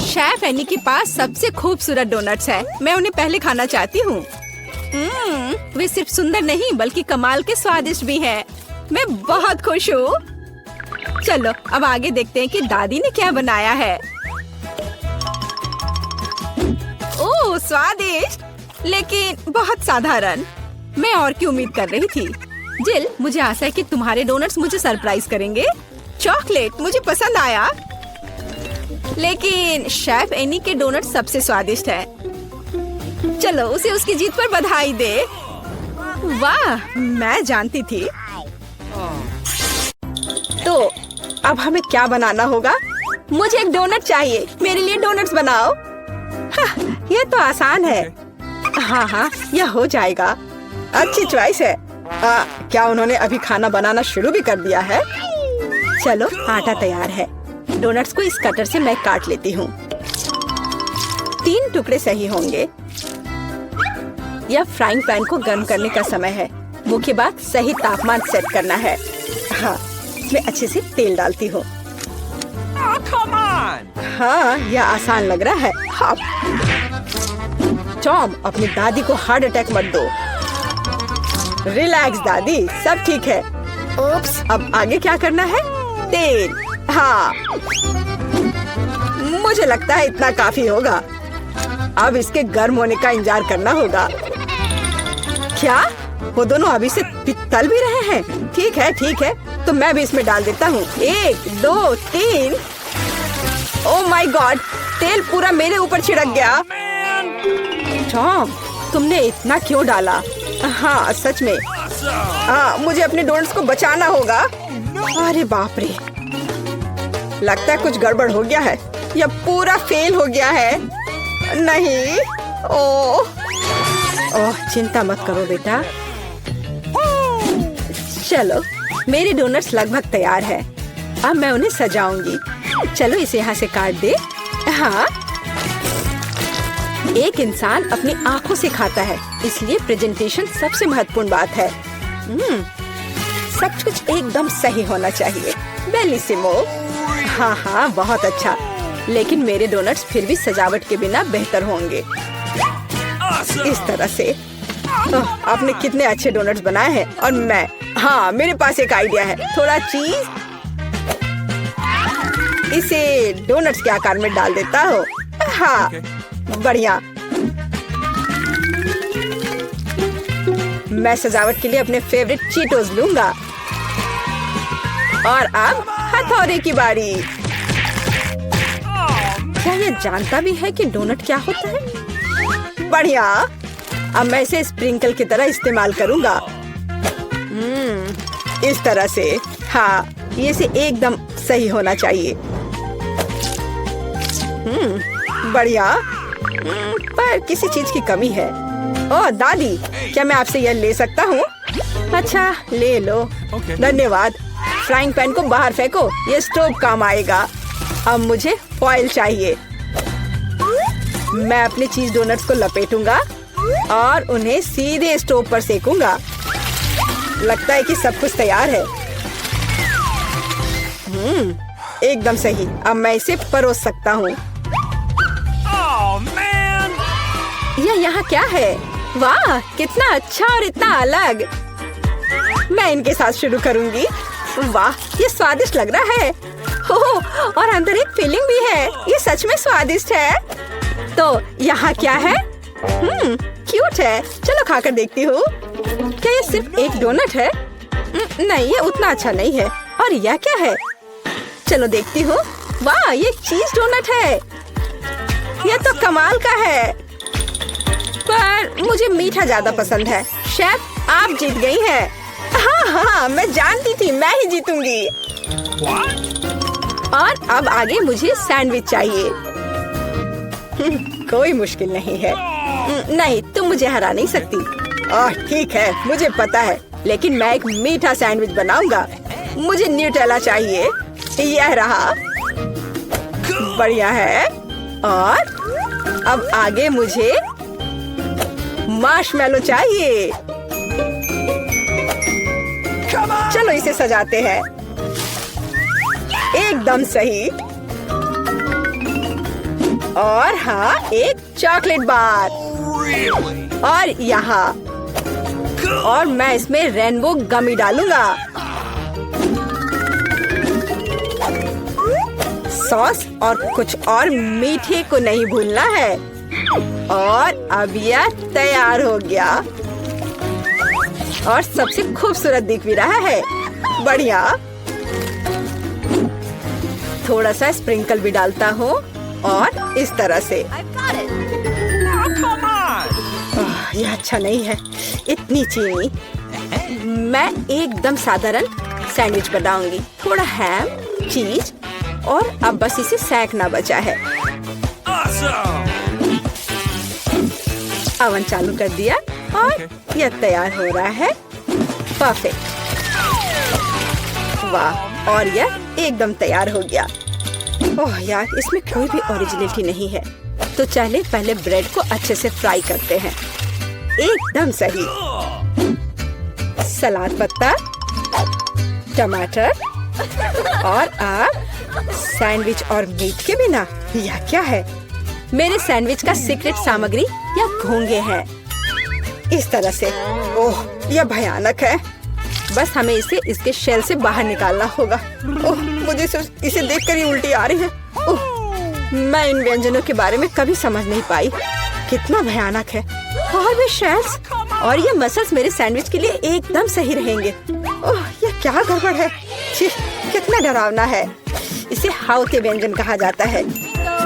शेफ एनी के पास सबसे खूबसूरत डोनट्स है। मैं उन्हें पहले खाना चाहती हूँ। वे सिर्फ सुंदर नहीं बल्कि कमाल के स्वादिष्ट भी हैं। मैं बहुत खुश हूँ। चलो अब आगे देखते हैं कि दादी ने क्या बनाया है। ओह स्वादिष्ट, लेकिन बहुत साधारण। मैं और की उम्मीद कर रही थी। जिल, मुझे आशा है कि तुम्हारे डोनट्स मुझे सरप्राइज करेंगे। चॉकलेट मुझे पसंद आया, लेकिन शेफ एनी के डोनट सबसे स्वादिष्ट है। चलो उसे उसकी जीत पर बधाई दे। वाह, मैं जानती थी। तो अब हमें क्या बनाना होगा? मुझे एक डोनट चाहिए। मेरे लिए डोनट्स बनाओ। यह तो आसान है। हाँ, यह हो जाएगा। अच्छी चॉइस है। क्या उन्होंने अभी खाना बनाना शुरू भी कर दिया है? चलो आटा तैयार है। डोनट्स को इस कटर से मैं काट लेती हूँ। 3 टुकड़े सही होंगे। यह फ्राइंग पैन को गर्म करने का समय है। मुख्य बात सही तापमान सेट करना है। हाँ, मैं अच्छे से तेल डालती हूँ। हाँ, यह आसान लग रहा है। हाँ। टॉम, अपनी दादी को हार्ट अटैक मत दो। रिलैक्स दादी, सब ठीक है। ओप्स, अब आगे क्या करना है? तेल। हाँ, मुझे लगता है इतना काफी होगा। अब इसके गर्म होने का इंतजार करना होगा। क्या वो दोनों अभी से तल भी रहे हैं? ठीक है, तो मैं भी इसमें डाल देता हूँ। 1 2 3। ओह माय गॉड, तेल पूरा मेरे ऊपर छिड़क गया। टॉम, तुमने इतना क्यों डाला? हाँ सच में। मुझे अपने डोनट्स को बचाना होगा। अरे बाप रे, लगता है कुछ गड़बड़ हो गया है। यह पूरा फेल हो गया है। नहीं। ओह, चिंता मत करो बेटा। चलो, मेरे डोनट्स लगभग तैयार है। अब मैं उन्हें सजाऊंगी। चलो इसे यहाँ से काट दे। हाँ, एक इंसान अपनी आंखों से खाता है, इसलिए प्रेजेंटेशन सबसे महत्वपूर्ण बात है। सब कुछ एकदम सही होना चाहिए। बेलिसिमो। हाँ, बहुत अच्छा। लेकिन मेरे डोनट्स फिर भी सजावट के बिना बेहतर होंगे। इस तरह से। आपने कितने अच्छे डोनट्स बनाए हैं। और मैं, हाँ, मेरे पास एक आइडिया है। थोड़ा चीज इसे डोनट्स के आकार में डाल देता हूँ। हाँ, बढ़िया। मैं सजावट के लिए अपने फेवरेट चीटोस लूंगा। और अब हथौड़े की बारी। क्या ये जानता भी है कि डोनट क्या होता है? बढ़िया। अब मैं इसे स्प्रिंकल की तरह इस्तेमाल करूंगा। इस तरह से। हाँ, ये से एकदम सही होना चाहिए। बढ़िया। पर किसी चीज की कमी है। ओह दादी, क्या मैं आपसे यह ले सकता हूँ? अच्छा, ले लो। धन्यवाद। फ्राइंग पैन को बाहर फेंको, ये स्टोव काम आएगा। अब मुझे फॉइल चाहिए। मैं अपने चीज डोनट्स को लपेटूंगा और उन्हें सीधे स्टोव पर सेकूंगा। लगता है कि सब कुछ तैयार है। एकदम सही। अब मैं इसे परोस सकता हूँ। यह यहाँ क्या है? वाह, कितना अच्छा और इतना अलग। मैं इनके साथ शुरू करूंगी। वाह, ये स्वादिष्ट लग रहा है। ओह, और अंदर एक फिलिंग भी है। ये सच में स्वादिष्ट है। तो यहाँ क्या है? क्यूट है। चलो खाकर देखती हूँ। क्या ये सिर्फ एक डोनट है? नहीं, ये उतना अच्छा नहीं है। और यह क्या है? चलो देखती हूँ। वाह, ये चीज डोनट है। यह तो कमाल का है। पर मुझे मीठा ज्यादा पसंद है। शेफ, आप जीत गई हैं। हाँ, मैं जानती थी मैं ही जीतूंगी। और अब आगे मुझे सैंडविच चाहिए। कोई मुश्किल नहीं है। नहीं, तुम मुझे हरा नहीं सकती। ओह, ठीक है, मुझे पता है, लेकिन मैं एक मीठा सैंडविच बनाऊंगा। मुझे न्यूटेला चाहिए। यह रहा। बढ़िया है। और अब आगे मुझे मार्शमैलो चाहिए। चलो इसे सजाते हैं। एकदम सही। और हाँ, एक चॉकलेट बार। और यहाँ। और मैं इसमें रेनबो गमी डालूंगा। सॉस और कुछ और मीठे को नहीं भूलना है। और अब यह तैयार हो गया। और सबसे खूबसूरत दिख भी रहा है। बढ़िया। थोड़ा सा स्प्रिंकल भी डालता हूँ और इस तरह से। यह अच्छा नहीं है, इतनी चीनी। मैं एकदम साधारण सैंडविच बनाऊंगी। थोड़ा हैम, चीज और अब बस इसे सेंकना बचा है। अवन चालू कर दिया और यह तैयार हो रहा है। परफेक्ट। वाह, और यह एकदम तैयार हो गया। ओह यार, इसमें कोई भी ओरिजिनलिटी नहीं है। तो चले पहले ब्रेड को अच्छे से फ्राई करते हैं। एकदम सही। सलाद पत्ता, टमाटर और आप सैंडविच और मीट के बिना यह क्या है? मेरे सैंडविच का सीक्रेट सामग्री या घोंगे हैं। इस तरह से। ओह, यह भयानक है। बस हमें इसे इसके शेल से बाहर निकालना होगा। ओह, मुझे इसे देखकर ही उल्टी आ रही है। ओह, मैं इन व्यंजनों के बारे में कभी समझ नहीं पाई। कितना भयानक है। और भी शेल्स और ये मसल्स मेरे सैंडविच के लिए एकदम सही रहेंगे। ओह, यह क्या गड़बड़ है। कितना डरावना है। इसे हाउते व्यंजन कहा जाता है।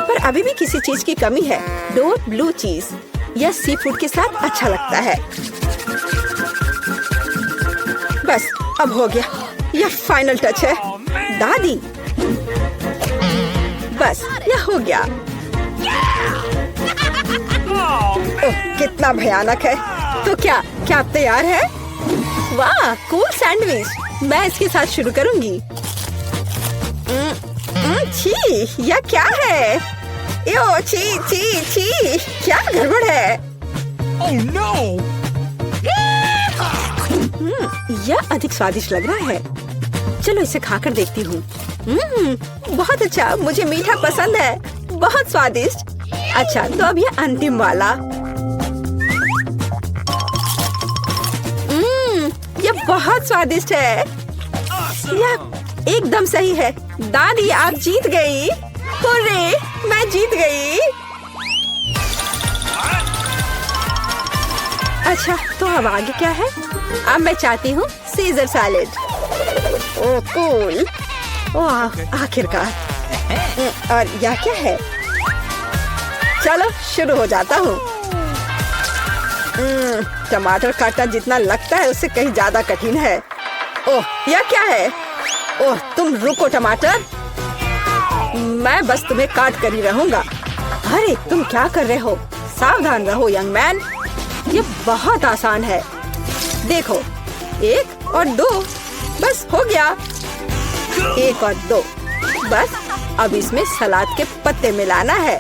पर अभी भी किसी चीज की कमी है। डोर ब्लू चीज। यह सी फूड के साथ अच्छा लगता है। बस अब हो गया। यह फाइनल टच है। दादी, बस यह हो गया। ओह, कितना भयानक है। तो क्या आप तैयार है? वाह, कूल सैंडविच। मैं इसके साथ शुरू करूंगी। छी, यह क्या है? यो, छी, क्या गड़बड़ है? Oh no! यह अधिक स्वादिष्ट लग रहा है। चलो इसे खाकर देखती हूँ। बहुत अच्छा, मुझे मीठा पसंद है। बहुत स्वादिष्ट। अच्छा, तो अब यह अंतिम वाला। यह बहुत स्वादिष्ट है। यह एकदम सही है। दादी, आप जीत गई। हुर्रे, मैं जीत गई। अच्छा, तो अब आगे क्या है? अब मैं चाहती हूँ सीजर सैलेड। ओह कूल। ओह, आखिरकार। और यह क्या है? चलो शुरू हो जाता हूँ। टमाटर काटना जितना लगता है उससे कहीं ज्यादा कठिन है। ओह, यह क्या है? ओह, तुम रुको टमाटर। मैं बस तुम्हें काट कर ही रहूंगा। अरे, तुम क्या कर रहे हो? सावधान रहो यंग मैन। ये बहुत आसान है। देखो, 1 और 2। बस हो गया। 1 और 2। बस अब इसमें सलाद के पत्ते मिलाना है।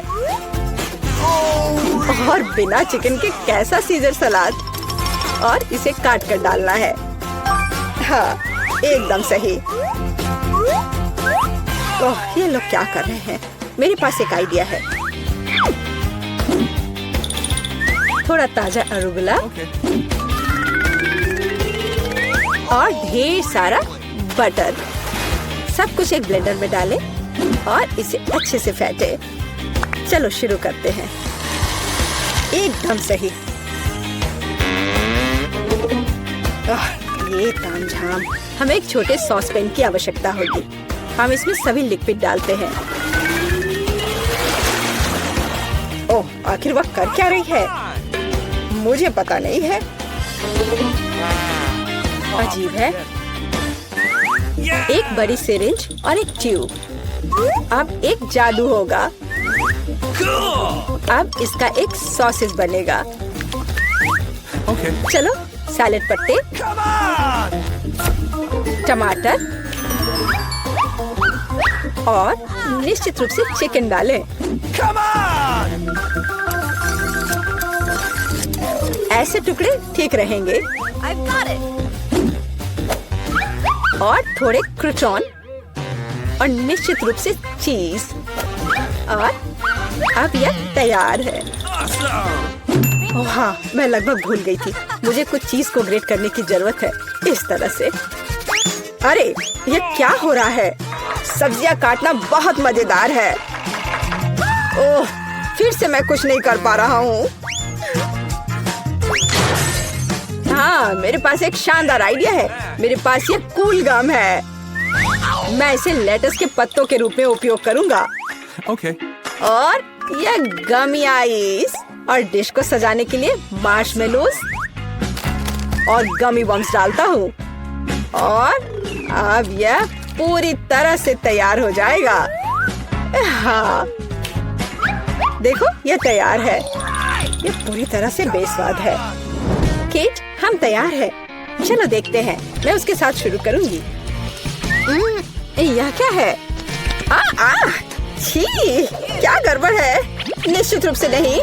और बिना चिकन के कैसा सीजर सलाद। और इसे काट कर डालना है। हाँ, एकदम सही। ओह, ये लोग क्या कर रहे हैं? मेरे पास एक आइडिया है। थोड़ा ताजा अरुगुला और ढेर सारा बटर। सब कुछ एक ब्लेंडर में डालें और इसे अच्छे से फेंटे। चलो शुरू करते हैं। एकदम सही। ये तामझाम। हमें एक छोटे सॉस पैन की आवश्यकता होगी। हम इसमें सभी लिक्विड डालते हैं। ओह, आखिर वह कर क्या रही है? मुझे पता नहीं है। अजीब है। एक बड़ी सिरिंज और एक ट्यूब। अब एक जादू होगा। अब इसका एक सॉसेज बनेगा। चलो सैलेड पत्ते, टमाटर और निश्चित रूप से चिकन डालें। ऐसे टुकड़े ठीक रहेंगे। और थोड़े क्रूटॉन और निश्चित रूप से चीज। और अब यह तैयार है। ओह हाँ, मैं लगभग भूल गई थी। मुझे कुछ चीज को ग्रेट करने की जरूरत है। इस तरह से। अरे ये क्या हो रहा है? सब्जियां काटना बहुत मजेदार है। ओह, फिर से मैं कुछ नहीं कर पा रहा हूँ। हाँ, मेरे पास एक शानदार आइडिया है। मेरे पास ये कूल गम है। मैं इसे लेटस के पत्तों के रूप में उपयोग करूँगा। और ये गमी आइस और डिश को सजाने के लिए मार्शमेलोस और गमी बम्स डालता हूँ। और अब यह पूरी तरह से तैयार हो जाएगा। हाँ, देखो ये तैयार है। ये पूरी तरह से बेस्वाद है। केट, हम तैयार हैं। चलो देखते हैं। मैं उसके साथ शुरू करूँगी। यह क्या है? छी, क्या गड़बड़ है? निश्चित रूप से नहीं।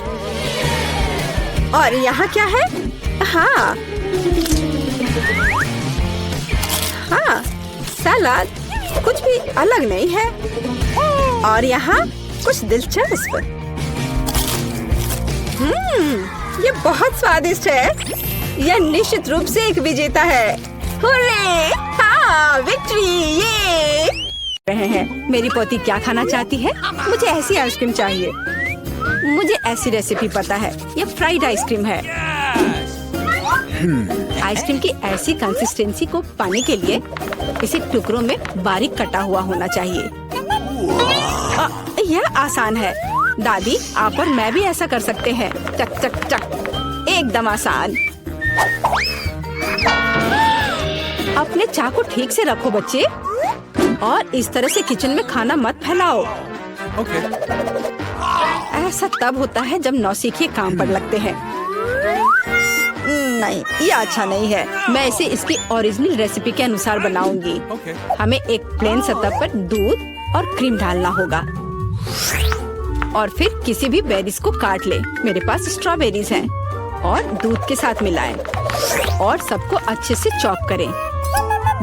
और यहाँ क्या है? हाँ, सलाद कुछ भी अलग नहीं है। और यहाँ कुछ दिलचस्प। ये बहुत स्वादिष्ट है। यह निश्चित रूप से एक विजेता है। हुर्रे! हाँ, विक्ट्री! ये रहे हैं। मेरी पोती क्या खाना चाहती है? मुझे ऐसी आइसक्रीम चाहिए। मुझे ऐसी रेसिपी पता है। ये फ्राइड आइसक्रीम है। आइसक्रीम की ऐसी कंसिस्टेंसी को पाने के लिए इसे टुकड़ों में बारीक कटा हुआ होना चाहिए। यह आसान है। दादी, आप और मैं भी ऐसा कर सकते हैं। टक टक टक, एकदम आसान। अपने चाकू ठीक से रखो बच्चे। और इस तरह से किचन में खाना मत फैलाओ। ऐसा तब होता है जब नौसिखिए काम पर लगते हैं। नहीं, ये अच्छा नहीं है। मैं इसे इसकी ओरिजिनल रेसिपी के अनुसार बनाऊंगी। हमें एक प्लेन सतह पर दूध और क्रीम डालना होगा। और फिर किसी भी बेरीज को काट ले। मेरे पास स्ट्रॉबेरीज हैं। और दूध के साथ मिलाएं। और सबको अच्छे से चॉप करें।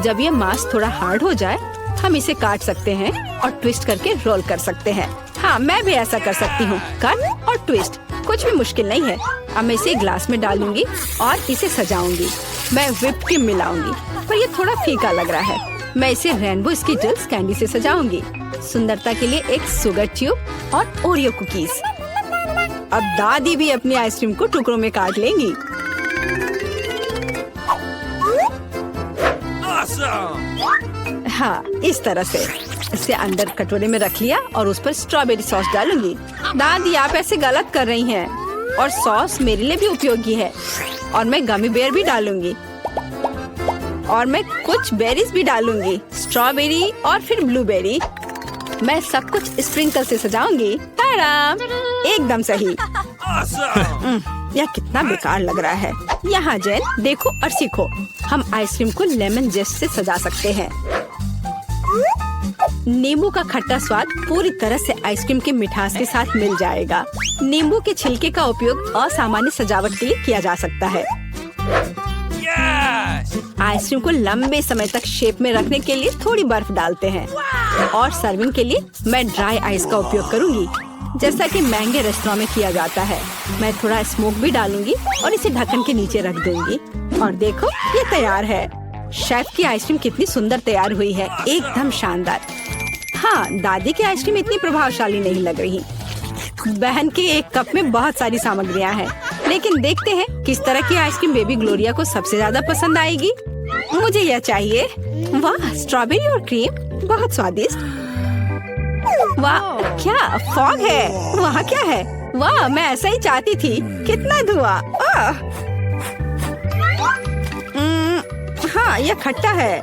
जब ये मांस थोड़ा हार्ड हो जाए, हम इसे काट सकते हैं और ट्विस्ट करके रोल कर सकते हैं। हाँ, मैं भी ऐसा कर सकती हूँ। कट और ट्विस्ट कुछ भी मुश्किल नहीं है। अब मैं इसे ग्लास में डालूंगी और इसे सजाऊंगी। मैं व्हिप क्रीम मिलाऊंगी, पर ये थोड़ा फीका लग रहा है। मैं इसे रेनबो स्किटल्स कैंडी से सजाऊंगी। सुंदरता के लिए एक शुगर ट्यूब और ओरियो कुकीज। अब दादी भी अपनी आइसक्रीम को टुकड़ों में काट लेंगी। हाँ, इस तरह से। इसे अंदर कटोरे में रख लिया और उस पर स्ट्रॉबेरी सॉस डालूंगी। दादी, आप ऐसे गलत कर रही हैं। और सॉस मेरे लिए भी उपयोगी है। और मैं गमी बेयर भी डालूंगी। और मैं कुछ बेरीज भी डालूंगी, स्ट्रॉबेरी और फिर ब्लूबेरी। मैं सब कुछ स्प्रिंकल से सजाऊंगी। ताराम, एकदम सही। यह कितना बेकार लग रहा है। यहाँ जेन, देखो और सीखो। हम आइसक्रीम को लेमन जेस्ट से सजा सकते हैं। नींबू का खट्टा स्वाद पूरी तरह से आइसक्रीम की मिठास के साथ मिल जाएगा। नींबू के छिलके का उपयोग असामान्य सजावट के लिए किया जा सकता है। आइसक्रीम को लंबे समय तक शेप में रखने के लिए थोड़ी बर्फ डालते हैं। और सर्विंग के लिए मैं ड्राई आइस का उपयोग करूंगी। जैसा कि महंगे रेस्टोरेंट में किया जाता है। मैं थोड़ा स्मोक भी डालूंगी और इसे ढक्कन के नीचे रख दूंगी। और देखो, ये तैयार है। शेफ की आइसक्रीम कितनी सुंदर तैयार हुई है, एकदम शानदार। हाँ, दादी की आइसक्रीम इतनी प्रभावशाली नहीं लग रही। बहन के एक कप में बहुत सारी सामग्रियाँ हैं, लेकिन देखते हैं किस तरह की आइसक्रीम बेबी ग्लोरिया को सबसे ज्यादा पसंद आएगी। मुझे यह चाहिए। वाह, स्ट्रॉबेरी और क्रीम, बहुत स्वादिष्ट। वाह, क्या फॉग है? वहाँ क्या है? वाह, मैं ऐसा ही चाहती थी। कितना धुआं! हाँ, यह खट्टा है।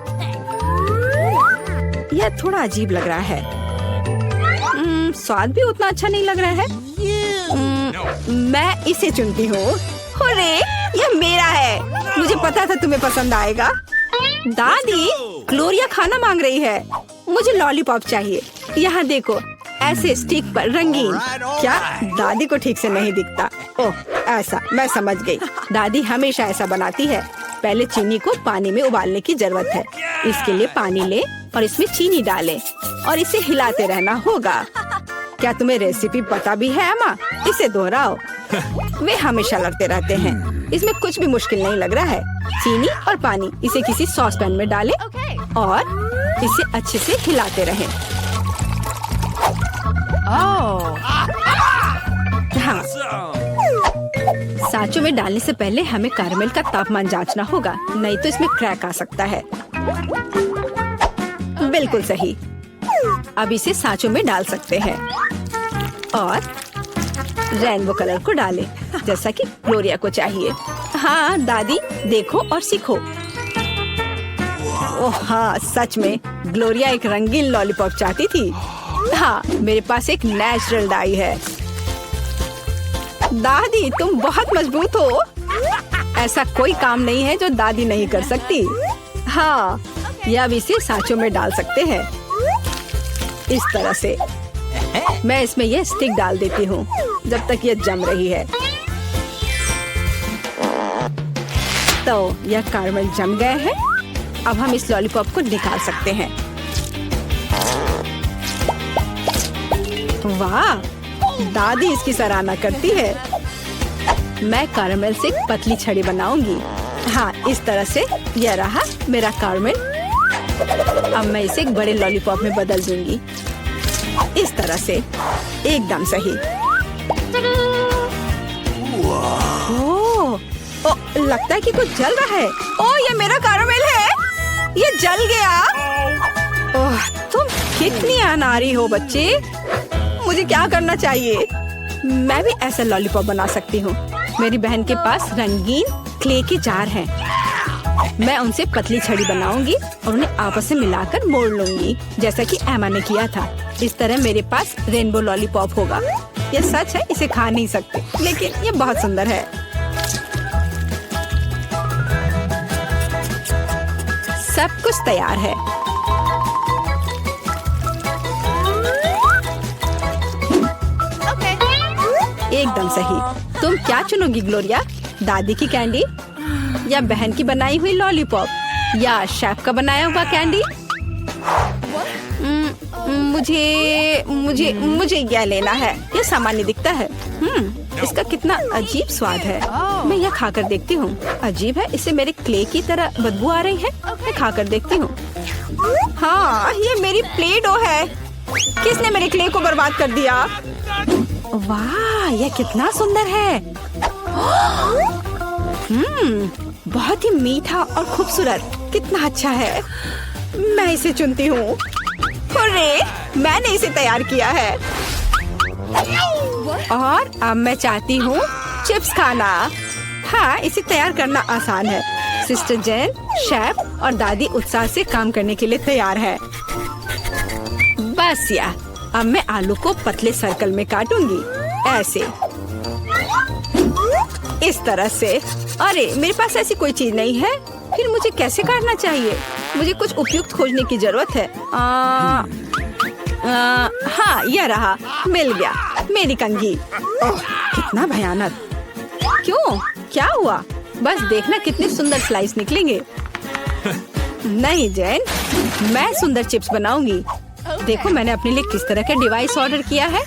यह थोड़ा अजीब लग रहा है। स्वाद भी उतना अच्छा नहीं लग रहा है। मैं इसे चुनती हूँ। अरे, यह मेरा है। मुझे पता था तुम्हें पसंद आएगा। दादी, ग्लोरिया खाना मांग रही है। मुझे लॉलीपॉप चाहिए। यहाँ देखो, ऐसे स्टिक पर रंगीन। क्या दादी को ठीक से नहीं दिखता? ओह, ऐसा, मैं समझ गई। दादी हमेशा ऐसा बनाती है। पहले चीनी को पानी में उबालने की जरूरत है। इसके लिए पानी ले और इसमें चीनी डालें और इसे हिलाते रहना होगा। क्या तुम्हें रेसिपी पता भी है अम्मा? इसे दोहराओ। वे हमेशा लड़ते रहते हैं। इसमें कुछ भी मुश्किल नहीं लग रहा है। चीनी और पानी, इसे किसी सॉस पैन में डालें और इसे अच्छे से हिलाते रहें। हाँ, सांचों में डालने से पहले हमें कैरमेल का तापमान जांचना होगा, नहीं तो इसमें क्रैक आ सकता है। बिल्कुल सही। अब इसे सांचों में डाल सकते हैं और रेनबो कलर को डालें, जैसा कि ग्लोरिया को चाहिए। हाँ दादी, देखो और सीखो। ओह हाँ, सच में ग्लोरिया एक रंगीन लॉलीपॉप चाहती थी। हाँ, मेरे पास एक नेचुरल डाई है। दादी, तुम बहुत मजबूत हो। ऐसा कोई काम नहीं है जो दादी नहीं कर सकती। हाँ, या अब इसे सांचों में डाल सकते हैं इस तरह से। मैं इसमें यह स्टिक डाल देती हूँ जब तक यह जम रही है। तो यह कैरमेल जम गए हैं। अब हम इस लॉलीपॉप को निकाल सकते हैं। वाह, दादी इसकी सराहना करती है। मैं कैरमेल से एक पतली छड़ी बनाऊंगी। हाँ, इस तरह से। यह रहा मेरा कैरमेल। अब मैं इसे एक बड़े लॉलीपॉप में बदल दूंगी, इस तरह से। एकदम सही। ओह, लगता है कि कुछ जल रहा है। ओह, ये मेरा कैरमेल है। ये जल गया। ओह, तुम कितनी अनाड़ी हो बच्चे। मुझे क्या करना चाहिए? मैं भी ऐसा लॉलीपॉप बना सकती हूँ। मेरी बहन के पास रंगीन क्ले के जार हैं। मैं उनसे पतली छड़ी बनाऊंगी और उन्हें आपस में मिलाकर मोड़ लूंगी, जैसा कि एमा ने किया था। इस तरह मेरे पास रेनबो लॉलीपॉप होगा। यह सच है, इसे खा नहीं सकते, लेकिन ये बहुत सुंदर है। सब कुछ तैयार है। एकदम सही। तुम क्या चुनोगी ग्लोरिया? दादी की कैंडी या बहन की बनाई हुई लॉलीपॉप या शेफ का बनाया हुआ कैंडी? मुझे मुझे मुझे यह लेना है। यह सामान्य दिखता है। इसका कितना अजीब स्वाद है। मैं यह खाकर देखती हूँ। अजीब है, इसे मेरे क्ले की तरह बदबू आ रही है। मैं खाकर देखती हूँ। हाँ, ये मेरी प्ले डो है। किसने मेरे क्ले को बर्बाद कर दिया? वाह, यह कितना सुंदर है। बहुत ही मीठा और खूबसूरत। कितना अच्छा है। मैं इसे चुनती हूँ। अरे, मैंने इसे तैयार किया है और अब मैं चाहती हूँ चिप्स खाना। हाँ, इसे तैयार करना आसान है। सिस्टर जेन, शेफ और दादी उत्साह से काम करने के लिए तैयार है। बस यार, अब मैं आलू को पतले सर्कल में काटूंगी, ऐसे, इस तरह से। अरे, मेरे पास ऐसी कोई चीज नहीं है। फिर मुझे कैसे काटना चाहिए? मुझे कुछ उपयुक्त खोजने की जरूरत है। हाँ, यह रहा, मिल गया। मेरी कंघी। ओह, कितना भयानक। क्यों? क्या हुआ? बस देखना कितने सुंदर स्लाइस निकलेंगे। नहीं जैन, मैं सुंदर चिप्स बनाऊंगी। देखो मैंने अपने लिए किस तरह का डिवाइस ऑर्डर किया है।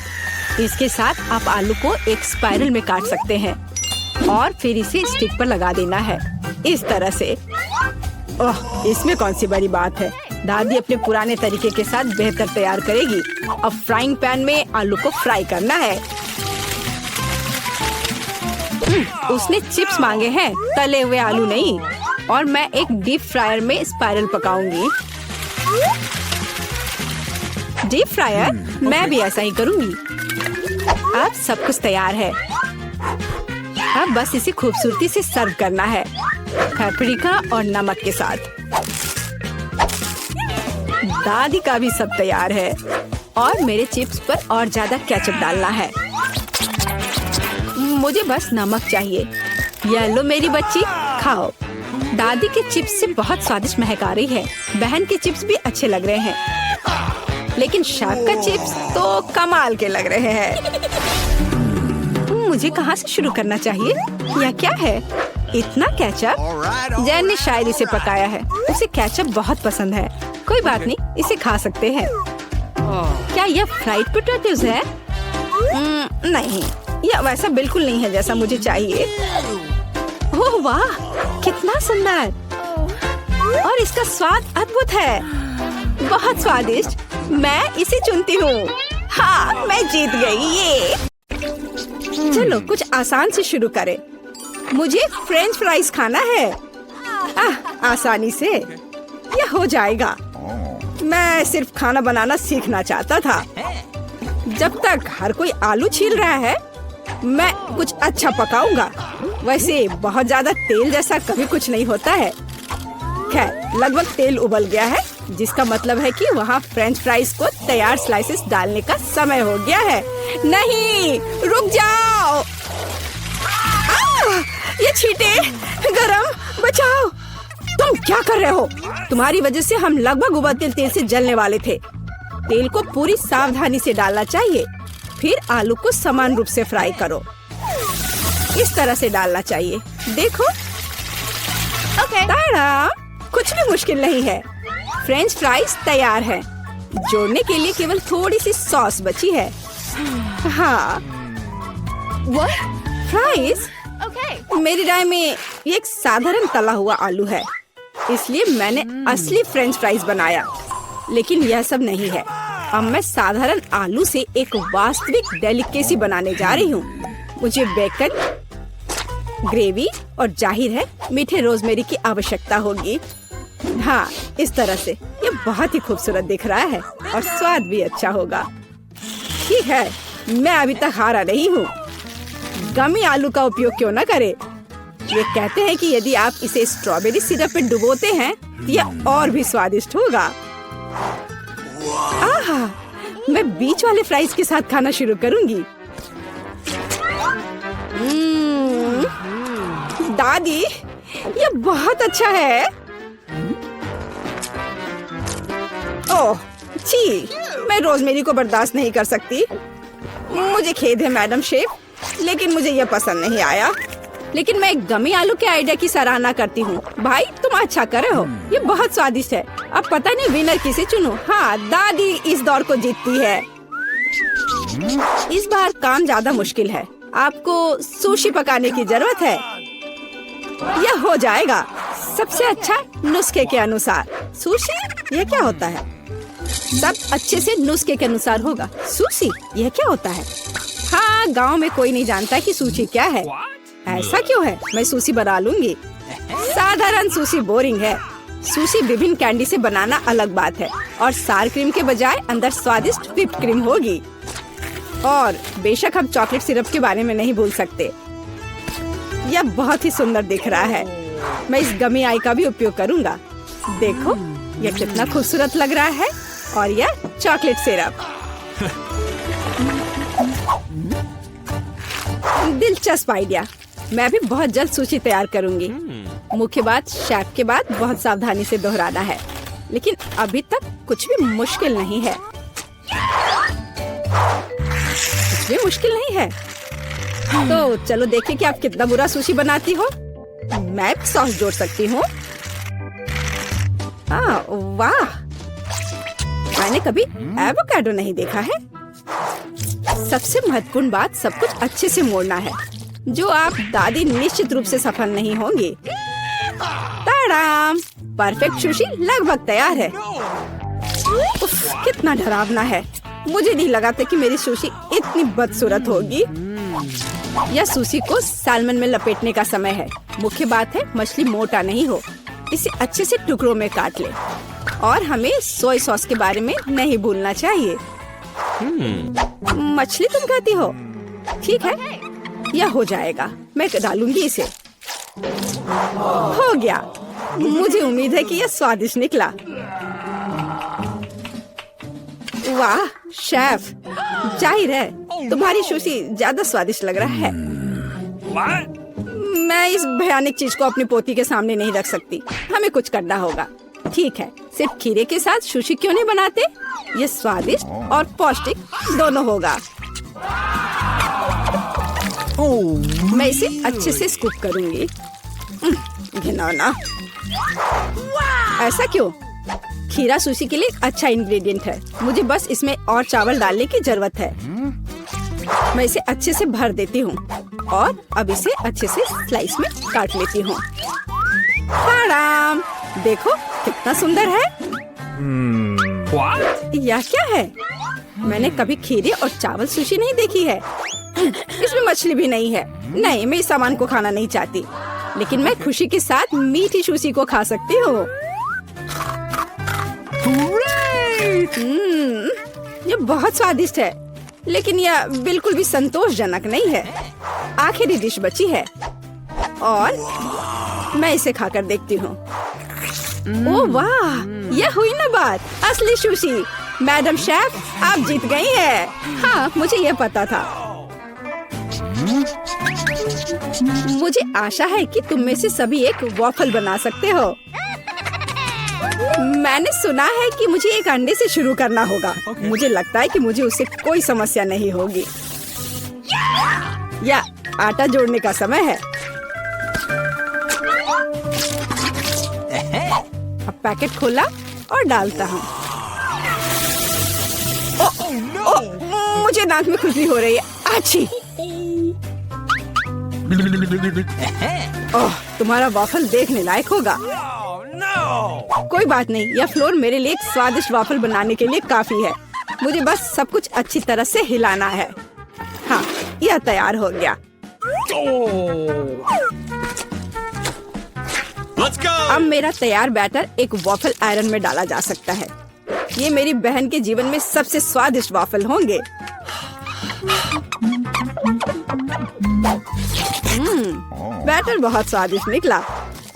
इसके साथ आप आलू को एक स्पाइरल में काट सकते हैं और फिर इसे स्टिक पर लगा देना है, इस तरह से। ओह, इसमें कौन सी बड़ी बात है। दादी अपने पुराने तरीके के साथ बेहतर तैयार करेगी। अब फ्राइंग पैन में आलू को फ्राई करना है। उसने चिप्स मांगे हैं, तले हुए आलू नहीं। और मैं एक डीप फ्रायर में स्पाइरल पकाऊंगी। Deep fryer? मैं भी ऐसा ही करूंगी। अब सब कुछ तैयार है। अब बस इसे खूबसूरती से सर्व करना है, पेपरिका और नमक के साथ। दादी का भी सब तैयार है और मेरे चिप्स पर और ज्यादा केचप डालना है। मुझे बस नमक चाहिए। ये लो मेरी बच्ची, खाओ। दादी के चिप्स से बहुत स्वादिष्ट महक आ रही है। बहन के चिप्स भी अच्छे लग रहे हैं, लेकिन शेफ का चिप्स तो कमाल के लग रहे हैं। मुझे कहाँ से शुरू करना चाहिए? यह क्या है? इतना केचप? जैन ने शायद इसे पकाया है। उसे केचप बहुत पसंद है। कोई बात नहीं, इसे खा सकते हैं। क्या यह फ्राइड पोटैटोज है? नहीं, यह वैसा बिल्कुल नहीं है जैसा मुझे चाहिए। ओह वाह, कितना सुंदर! और इसका स्वाद अद्भुत है, बहुत स्वादिष्ट। मैं इसे चुनती हूँ। हाँ, मैं जीत गई। ये चलो कुछ आसान से शुरू करें। मुझे फ्रेंच फ्राइज खाना है। आसानी से यह हो जाएगा। मैं सिर्फ खाना बनाना सीखना चाहता था। जब तक हर कोई आलू छील रहा है, मैं कुछ अच्छा पकाऊंगा। वैसे बहुत ज्यादा तेल जैसा कभी कुछ नहीं होता है। खैर, लगभग तेल उबल गया है, जिसका मतलब है कि वहाँ फ्रेंच फ्राइज को तैयार स्लाइसेस डालने का समय हो गया है। नहीं, रुक जाओ। ये छींटे, गरम, बचाओ। तुम क्या कर रहे हो? तुम्हारी वजह से हम लगभग उबलते तेल से जलने वाले थे। तेल को पूरी सावधानी से डालना चाहिए। फिर आलू को समान रूप से फ्राई करो। इस तरह से डालना चाहिए। देखो, ताड़ा, कुछ भी मुश्किल नहीं है। फ्रेंच फ्राइज तैयार है। जोड़ने के लिए केवल थोड़ी सी सॉस बची है। हाँ, फ्राइज? मेरी राय में ये एक साधारण तला हुआ आलू है, इसलिए मैंने असली फ्रेंच फ्राइज बनाया। लेकिन यह सब नहीं है। अब मैं साधारण आलू से एक वास्तविक डेलिकेसी बनाने जा रही हूँ। मुझे बेकन, ग्रेवी और जाहिर है मीठे रोजमेरी की आवश्यकता होगी। हाँ, इस तरह से ये बहुत ही खूबसूरत दिख रहा है और स्वाद भी अच्छा होगा। ठीक है, मैं अभी तक हारा नहीं हूँ। गमी आलू का उपयोग क्यों न करें? ये कहते हैं कि यदि आप इसे स्ट्रॉबेरी सिरप में डुबोते हैं तो यह और भी स्वादिष्ट होगा। आहा, मैं बीच वाले फ्राइज के साथ खाना शुरू करूंगी। दादी, ये बहुत अच्छा है। ओह, छी, मैं रोजमेरी को बर्दाश्त नहीं कर सकती। मुझे खेद है मैडम शेफ, लेकिन मुझे यह पसंद नहीं आया। लेकिन मैं एक गमी आलू के आइडिया की सराहना करती हूँ। भाई, तुम अच्छा कर रहे हो। ये बहुत स्वादिष्ट है। अब पता नहीं विनर किसे चुनूं। हाँ, दादी इस दौर को जीतती है। इस बार काम ज्यादा मुश्किल है। आपको सुशी पकाने की जरूरत है। यह हो जाएगा सबसे अच्छा नुस्खे के अनुसार। सुशी? यह क्या होता है? सब अच्छे से नुस्खे के अनुसार होगा। सुशी? यह क्या होता है? हाँ, गांव में कोई नहीं जानता कि सुशी क्या है। ऐसा क्यों है? मैं सुशी बना लूंगी। साधारण सुशी बोरिंग है। सुशी विभिन्न कैंडी से बनाना अलग बात है और सार क्रीम के बजाय अंदर स्वादिष्ट व्हिप्ड क्रीम होगी। और बेशक हम चॉकलेट सिरप के बारे में नहीं भूल सकते। यह बहुत ही सुंदर दिख रहा है। मैं इस गमी आई का भी उपयोग करूंगा। देखो, यह कितना खूबसूरत लग रहा है। और यह चॉकलेट सिरप। दिलचस्प आइडिया। मैं भी बहुत जल्द सूची तैयार करूंगी। मुख्य बात शेफ के बाद बहुत सावधानी से दोहराना है। लेकिन अभी तक कुछ भी मुश्किल नहीं है। कुछ भी मुश्किल नहीं है। तो चलो देखें कि आप कितना बुरा सुशी बनाती हो। मैं भी सॉस जोड़ सकती हूँ। हाँ, वाह, मैंने कभी एवोकाडो नहीं देखा है। सबसे महत्वपूर्ण बात सब कुछ अच्छे से मोड़ना है, जो आप दादी निश्चित रूप से सफल नहीं होंगी। ताड़ाम! परफेक्ट सुशी लगभग तैयार है। उफ, कितना डरावना है। मुझे नहीं लगा था कि मेरी सुशी इतनी बदसूरत होगी। यह सुशी को सालमन में लपेटने का समय है। मुख्य बात है मछली मोटा नहीं हो। इसे अच्छे से टुकड़ों में काट ले और हमें सोया सॉस के बारे में नहीं भूलना चाहिए। मछली तुम खाती हो? ठीक है, यह हो जाएगा। मैं डालूंगी इसे। हो गया। मुझे उम्मीद है कि यह स्वादिष्ट निकला। वाह शेफ, जाहिर है तुम्हारी सुशी ज्यादा स्वादिष्ट लग रहा है। मैं इस भयानक चीज को अपनी पोती के सामने नहीं रख सकती। हमें कुछ करना होगा। ठीक है, सिर्फ खीरे के साथ सुशी क्यों नहीं बनाते? ये स्वादिष्ट और पौष्टिक दोनों होगा। मैं इसे अच्छे से स्कूप करूंगी। घिनौना। ऐसा क्यों? खीरा सुशी के लिए एक अच्छा इंग्रेडिएंट है। मुझे बस इसमें और चावल डालने की जरूरत है। मैं इसे अच्छे से भर देती हूँ और अब इसे अच्छे से स्लाइस में काट लेती हूँ। देखो कितना सुंदर है। यह क्या है? मैंने कभी खीरे और चावल सुशी नहीं देखी है। इसमें मछली भी नहीं है। नहीं, मैं इस सामान को खाना नहीं चाहती, लेकिन मैं खुशी के साथ मीठी सुशी को खा सकती हूँ। ये बहुत स्वादिष्ट है, लेकिन यह बिल्कुल भी संतोषजनक नहीं है। आखिरी डिश बची है और मैं इसे खाकर देखती हूँ। ओह वाह, यह हुई ना बात, असली सुशी। मैडम शेफ, आप जीत गई हैं। हाँ, मुझे यह पता था। मुझे आशा है कि तुम में से सभी एक वॉफल बना सकते हो। मैंने सुना है कि मुझे एक अंडे से शुरू करना होगा। मुझे लगता है कि मुझे उससे कोई समस्या नहीं होगी। या आटा जोड़ने का समय है। अब पैकेट खोला और डालता हूँ। मुझे नाक में खुजली हो रही है। आछी! ओह, तुम्हारा वॉफल देखने लायक होगा। कोई बात नहीं, यह फ्लोर मेरे लिए एक स्वादिष्ट वॉफल बनाने के लिए काफी है। मुझे बस सब कुछ अच्छी तरह से हिलाना है। हाँ, यह तैयार हो गया। अब मेरा तैयार बैटर एक वॉफल आयरन में डाला जा सकता है। ये मेरी बहन के जीवन में सबसे स्वादिष्ट वॉफल होंगे। बैटर बहुत स्वादिष्ट निकला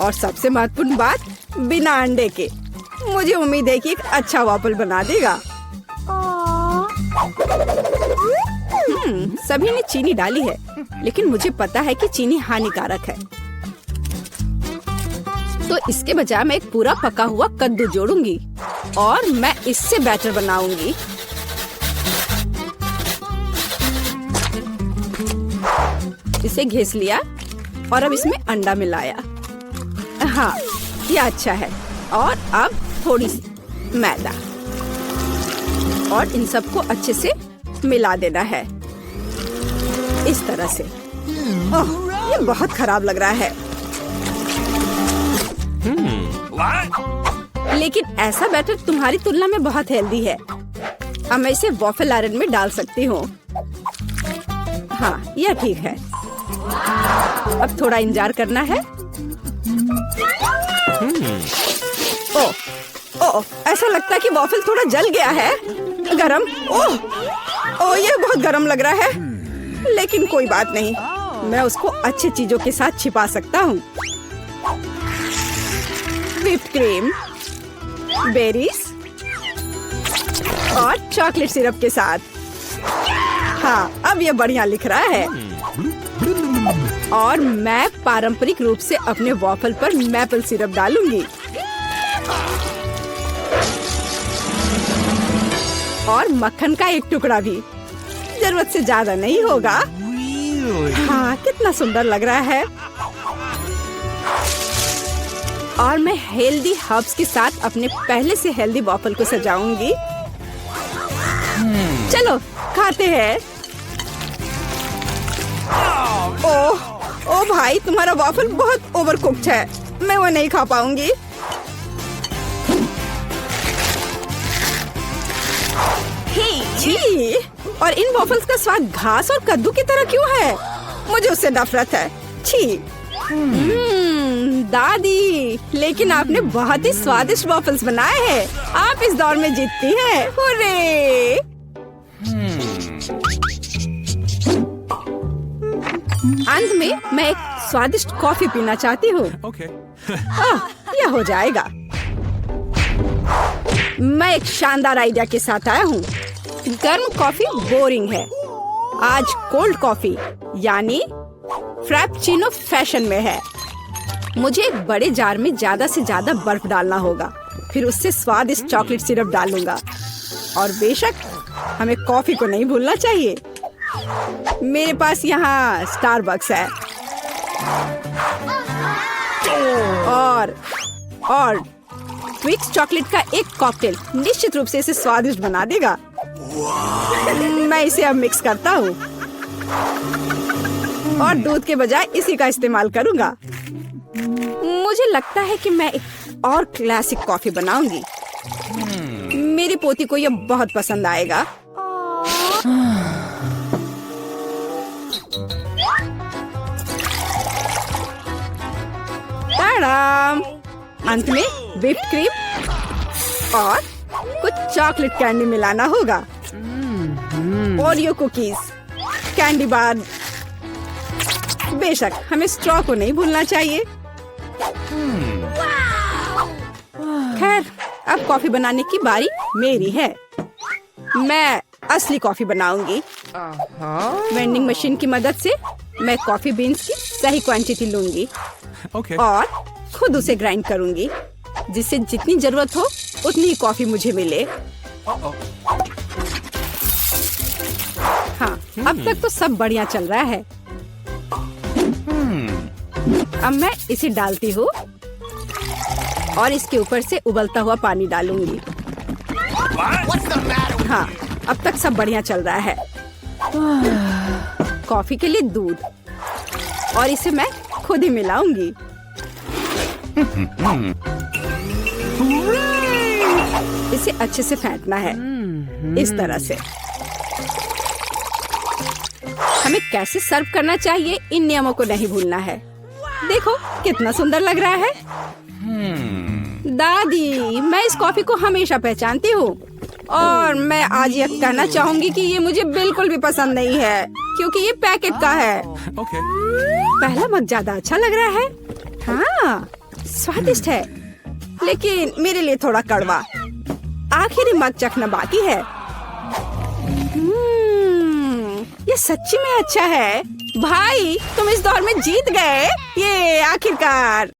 और सबसे महत्वपूर्ण बात, बिना अंडे के। मुझे उम्मीद है कि एक अच्छा वॉफल बना देगा। सभी ने चीनी डाली है, लेकिन मुझे पता है कि चीनी हानिकारक है। तो इसके बजाय मैं एक पूरा पका हुआ कद्दू जोड़ूंगी और मैं इससे बैटर बनाऊंगी। इसे घिस लिया और अब इसमें अंडा मिलाया। हाँ, ये अच्छा है। और अब थोड़ी सी मैदा और इन सबको अच्छे से मिला देना है, इस तरह से। ओह, ये बहुत खराब लग रहा है। लेकिन ऐसा बैटर तुम्हारी तुलना में बहुत हेल्दी है। अब मैं इसे वॉफल आयरन में डाल सकती हूँ। हाँ, यह ठीक है। अब थोड़ा इंतजार करना है। ओह, ऐसा लगता है कि वॉफल थोड़ा जल गया है। गरम। ओह, यह बहुत गरम लग रहा है। लेकिन कोई बात नहीं, मैं उसको अच्छी चीजों के साथ छिपा सकता हूँ। व्हिप्ड क्रीम, बेरीज और चॉकलेट सिरप के साथ। हाँ, अब यह बढ़िया लिख रहा है। और मैं पारंपरिक रूप से अपने वॉफल पर मैपल सिरप डालूंगी और मक्खन का एक टुकड़ा भी। जरूरत से ज्यादा नहीं होगा। हाँ, कितना सुंदर लग रहा है। और मैं हेल्दी हर्ब्स के साथ अपने पहले से हेल्दी वॉफल को सजाऊंगी। चलो खाते हैं। ओह ओ भाई, तुम्हारा वॉफल बहुत ओवर कुक्ड है, मैं वो नहीं खा पाऊंगी। छी, और इन वॉफल्स का स्वाद घास और कद्दू की तरह क्यों है? मुझे उससे नफरत है। छी। दादी, लेकिन आपने बहुत ही स्वादिष्ट वॉफल्स बनाए हैं। आप इस दौर में जीतती हैं। हुर्रे! अंत में मैं एक स्वादिष्ट कॉफी पीना चाहती हूँ। यह हो जाएगा। मैं एक शानदार आइडिया के साथ आया हूँ। गर्म कॉफी बोरिंग है। आज कोल्ड कॉफी यानी फ्रैप्पुचिनो फैशन में है। मुझे एक बड़े जार में ज्यादा से ज्यादा बर्फ डालना होगा, फिर उससे स्वादिष्ट चॉकलेट सिरप डालूंगा। और बेशक हमें कॉफी को नहीं भूलना चाहिए। मेरे पास यहाँ स्टारबक्स है और ट्विक्स चॉकलेट का एक कॉकटेल निश्चित रूप से इसे स्वादिष्ट बना देगा। मैं इसे अब मिक्स करता हूँ और दूध के बजाय इसी का इस्तेमाल करूँगा। मुझे लगता है कि मैं एक और क्लासिक कॉफी बनाऊंगी। मेरी पोती को यह बहुत पसंद आएगा। ताड़ाम! अंत में व्हिप्ड क्रीम और कुछ चॉकलेट कैंडी मिलाना होगा। Oreo cookies, candy bar. बेशक हमें स्ट्रॉ को नहीं भूलना चाहिए। खैर, अब कॉफी बनाने की बारी मेरी है। मैं असली कॉफी बनाऊंगी। वेंडिंग मशीन की मदद से मैं कॉफी बीन्स की सही क्वांटिटी लूंगी और खुद उसे ग्राइंड करूंगी, जिससे जितनी जरूरत हो उतनी ही कॉफी मुझे मिले। हाँ, अब तक तो सब बढ़िया चल रहा है। अब मैं इसे डालती हूँ और इसके ऊपर से उबलता हुआ पानी डालूंगी। हाँ, अब तक सब बढ़िया चल रहा है। कॉफी के लिए दूध, और इसे मैं खुद ही मिलाऊंगी। इसे अच्छे से फेंटना है, इस तरह से। हमें कैसे सर्व करना चाहिए, इन नियमों को नहीं भूलना है। देखो कितना सुंदर लग रहा है। दादी, मैं इस कॉफी को हमेशा पहचानती हूँ और मैं आज यह कहना चाहूंगी कि ये मुझे बिल्कुल भी पसंद नहीं है, क्योंकि ये पैकेट का है। पहला मग ज्यादा अच्छा लग रहा है। हाँ, स्वादिष्ट है, लेकिन मेरे लिए थोड़ा कड़वा। आखिरी मग चखना बाकी है। ये सच्ची में अच्छा है। भाई, तुम इस दौर में जीत गए। ये आखिरकार।